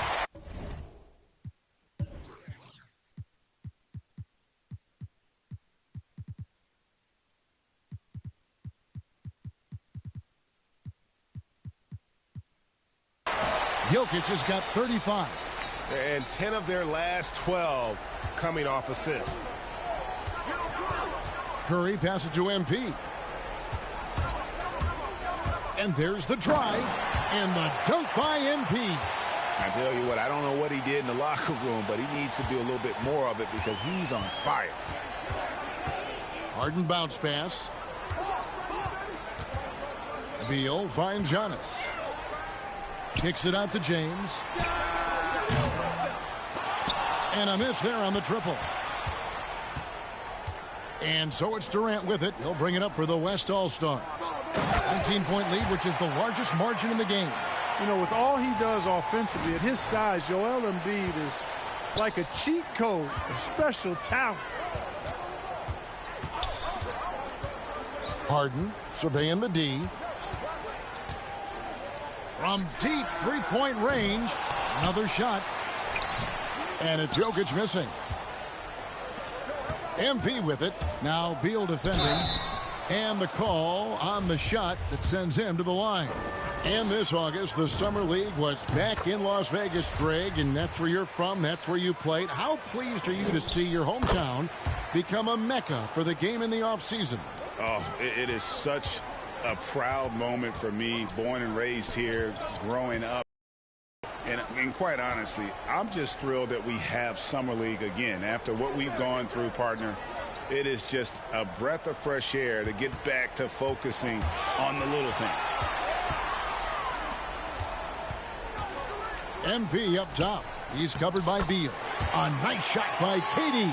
Speaker 4: Jokic has got 35.
Speaker 13: And 10 of their last 12 coming off assists.
Speaker 4: Curry passes to MP. And there's the drive. And the dunk by MP.
Speaker 7: I tell you what, I don't know what he did in the locker room, but he needs to do a little bit more of it because he's on fire.
Speaker 4: Harden bounce pass. Beal finds Giannis. Kicks it out to James. And a miss there on the triple. And so it's Durant with it. He'll bring it up for the West All-Stars. 19-point lead, which is the largest margin in the game.
Speaker 6: You know, with all he does offensively, at his size, Joel Embiid is like a cheat code, a special talent.
Speaker 4: Harden surveying the D. From deep three-point range, another shot. And it's Jokic missing. MP with it. Now Beal defending. And the call on the shot that sends him to the line. And this August, the Summer League was back in Las Vegas, Greg, and that's where you're from. That's where you played. How pleased are you to see your hometown become a mecca for the game in the offseason?
Speaker 7: Oh, it is such a proud moment for me, born and raised here, growing up. And quite honestly, I'm just thrilled that we have Summer League again. After what we've gone through, partner, it is just a breath of fresh air to get back to focusing on the little things.
Speaker 4: MP up top. He's covered by Beal. A nice shot by KD.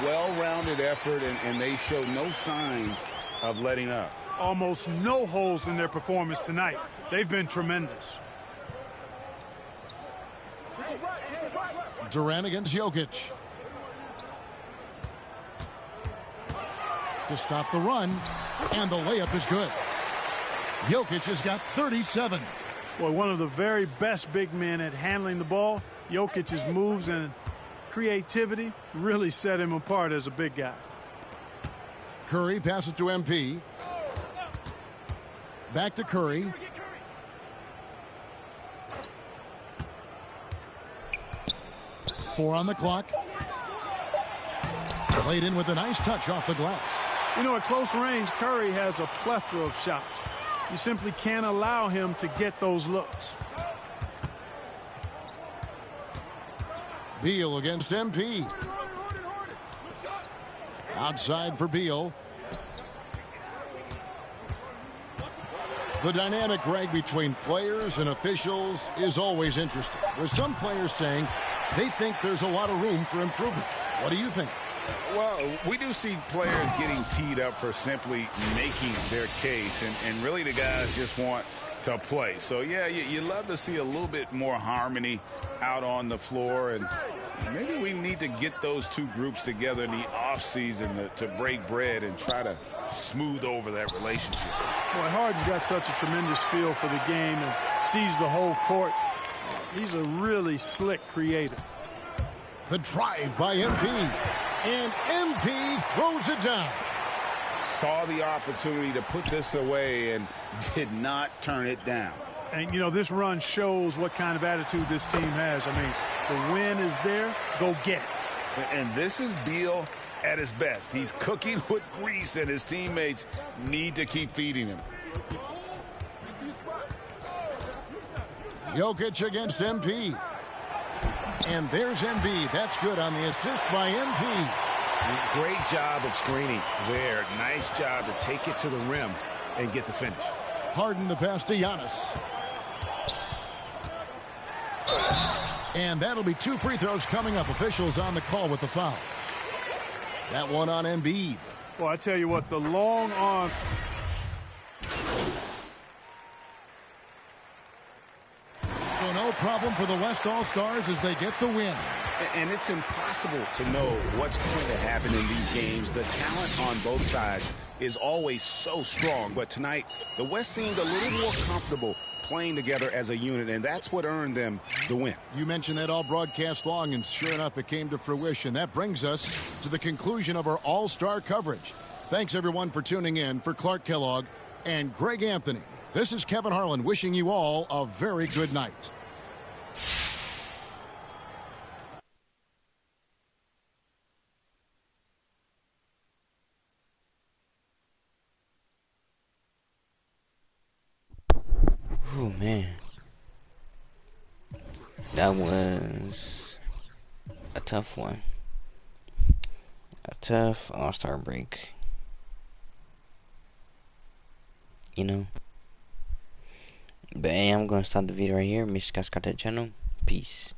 Speaker 7: Well-rounded effort, and they show no signs of letting up.
Speaker 6: Almost no holes in their performance tonight. They've been tremendous.
Speaker 4: Durant against Jokic. to stop the run, and the layup is good. Jokic has got 37.
Speaker 6: Boy, one of the very best big men at handling the ball. Jokic's moves and creativity really set him apart as a big guy.
Speaker 4: Curry passes to MP. Back to Curry. Four on the clock. Played in with a nice touch off the glass.
Speaker 6: You know, at close range, Curry has a plethora of shots. You simply can't allow him to get those looks.
Speaker 4: Beal against MP. Outside for Beal. The dynamic, Greg, between players and officials is always interesting. With some players saying they think there's a lot of room for improvement. What do you think?
Speaker 5: Well, we do see players getting teed up for simply making their case, and really the guys just want to play. So, yeah, you love to see a little bit more harmony out on the floor, and maybe we need to get those two groups together in the offseason to break bread and try to smooth over that relationship.
Speaker 6: Boy, Harden's got such a tremendous feel for the game and sees the whole court. He's a really slick creator.
Speaker 4: The drive by MP. And MP throws it down.
Speaker 5: Saw the opportunity to put this away and did not turn it down.
Speaker 6: And, you know, this run shows what kind of attitude this team has. I mean, the win is there. Go get it.
Speaker 5: And this is Beal at his best. He's cooking with grease, and his teammates need to keep feeding him.
Speaker 4: Jokic against MP. And there's Embiid. That's good on the assist by MP.
Speaker 7: Great job of screening there. Nice job to take it to the rim and get the finish.
Speaker 4: Harden the pass to Giannis. And that'll be 2 free throws coming up. Officials on the call with the foul. That one on Embiid.
Speaker 6: Well, I tell you what, the long arm.
Speaker 4: So no problem for the West All-Stars as they get the win.
Speaker 7: And it's impossible to know what's going to happen in these games. The talent on both sides is always so strong. But tonight, the West seemed a little more comfortable playing together as a unit, and that's what earned them the win.
Speaker 4: You mentioned that all broadcast long, and sure enough, it came to fruition. That brings us to the conclusion of our All-Star coverage. Thanks, everyone, for tuning in. For Clark Kellogg and Greg Anthony, this is Kevin Harlan wishing you all a very good night.
Speaker 1: Oh man, that was a tough one. A tough All-Star break. You know. But hey, I'm gonna stop the video right here. Make sure you guys got that channel. Peace.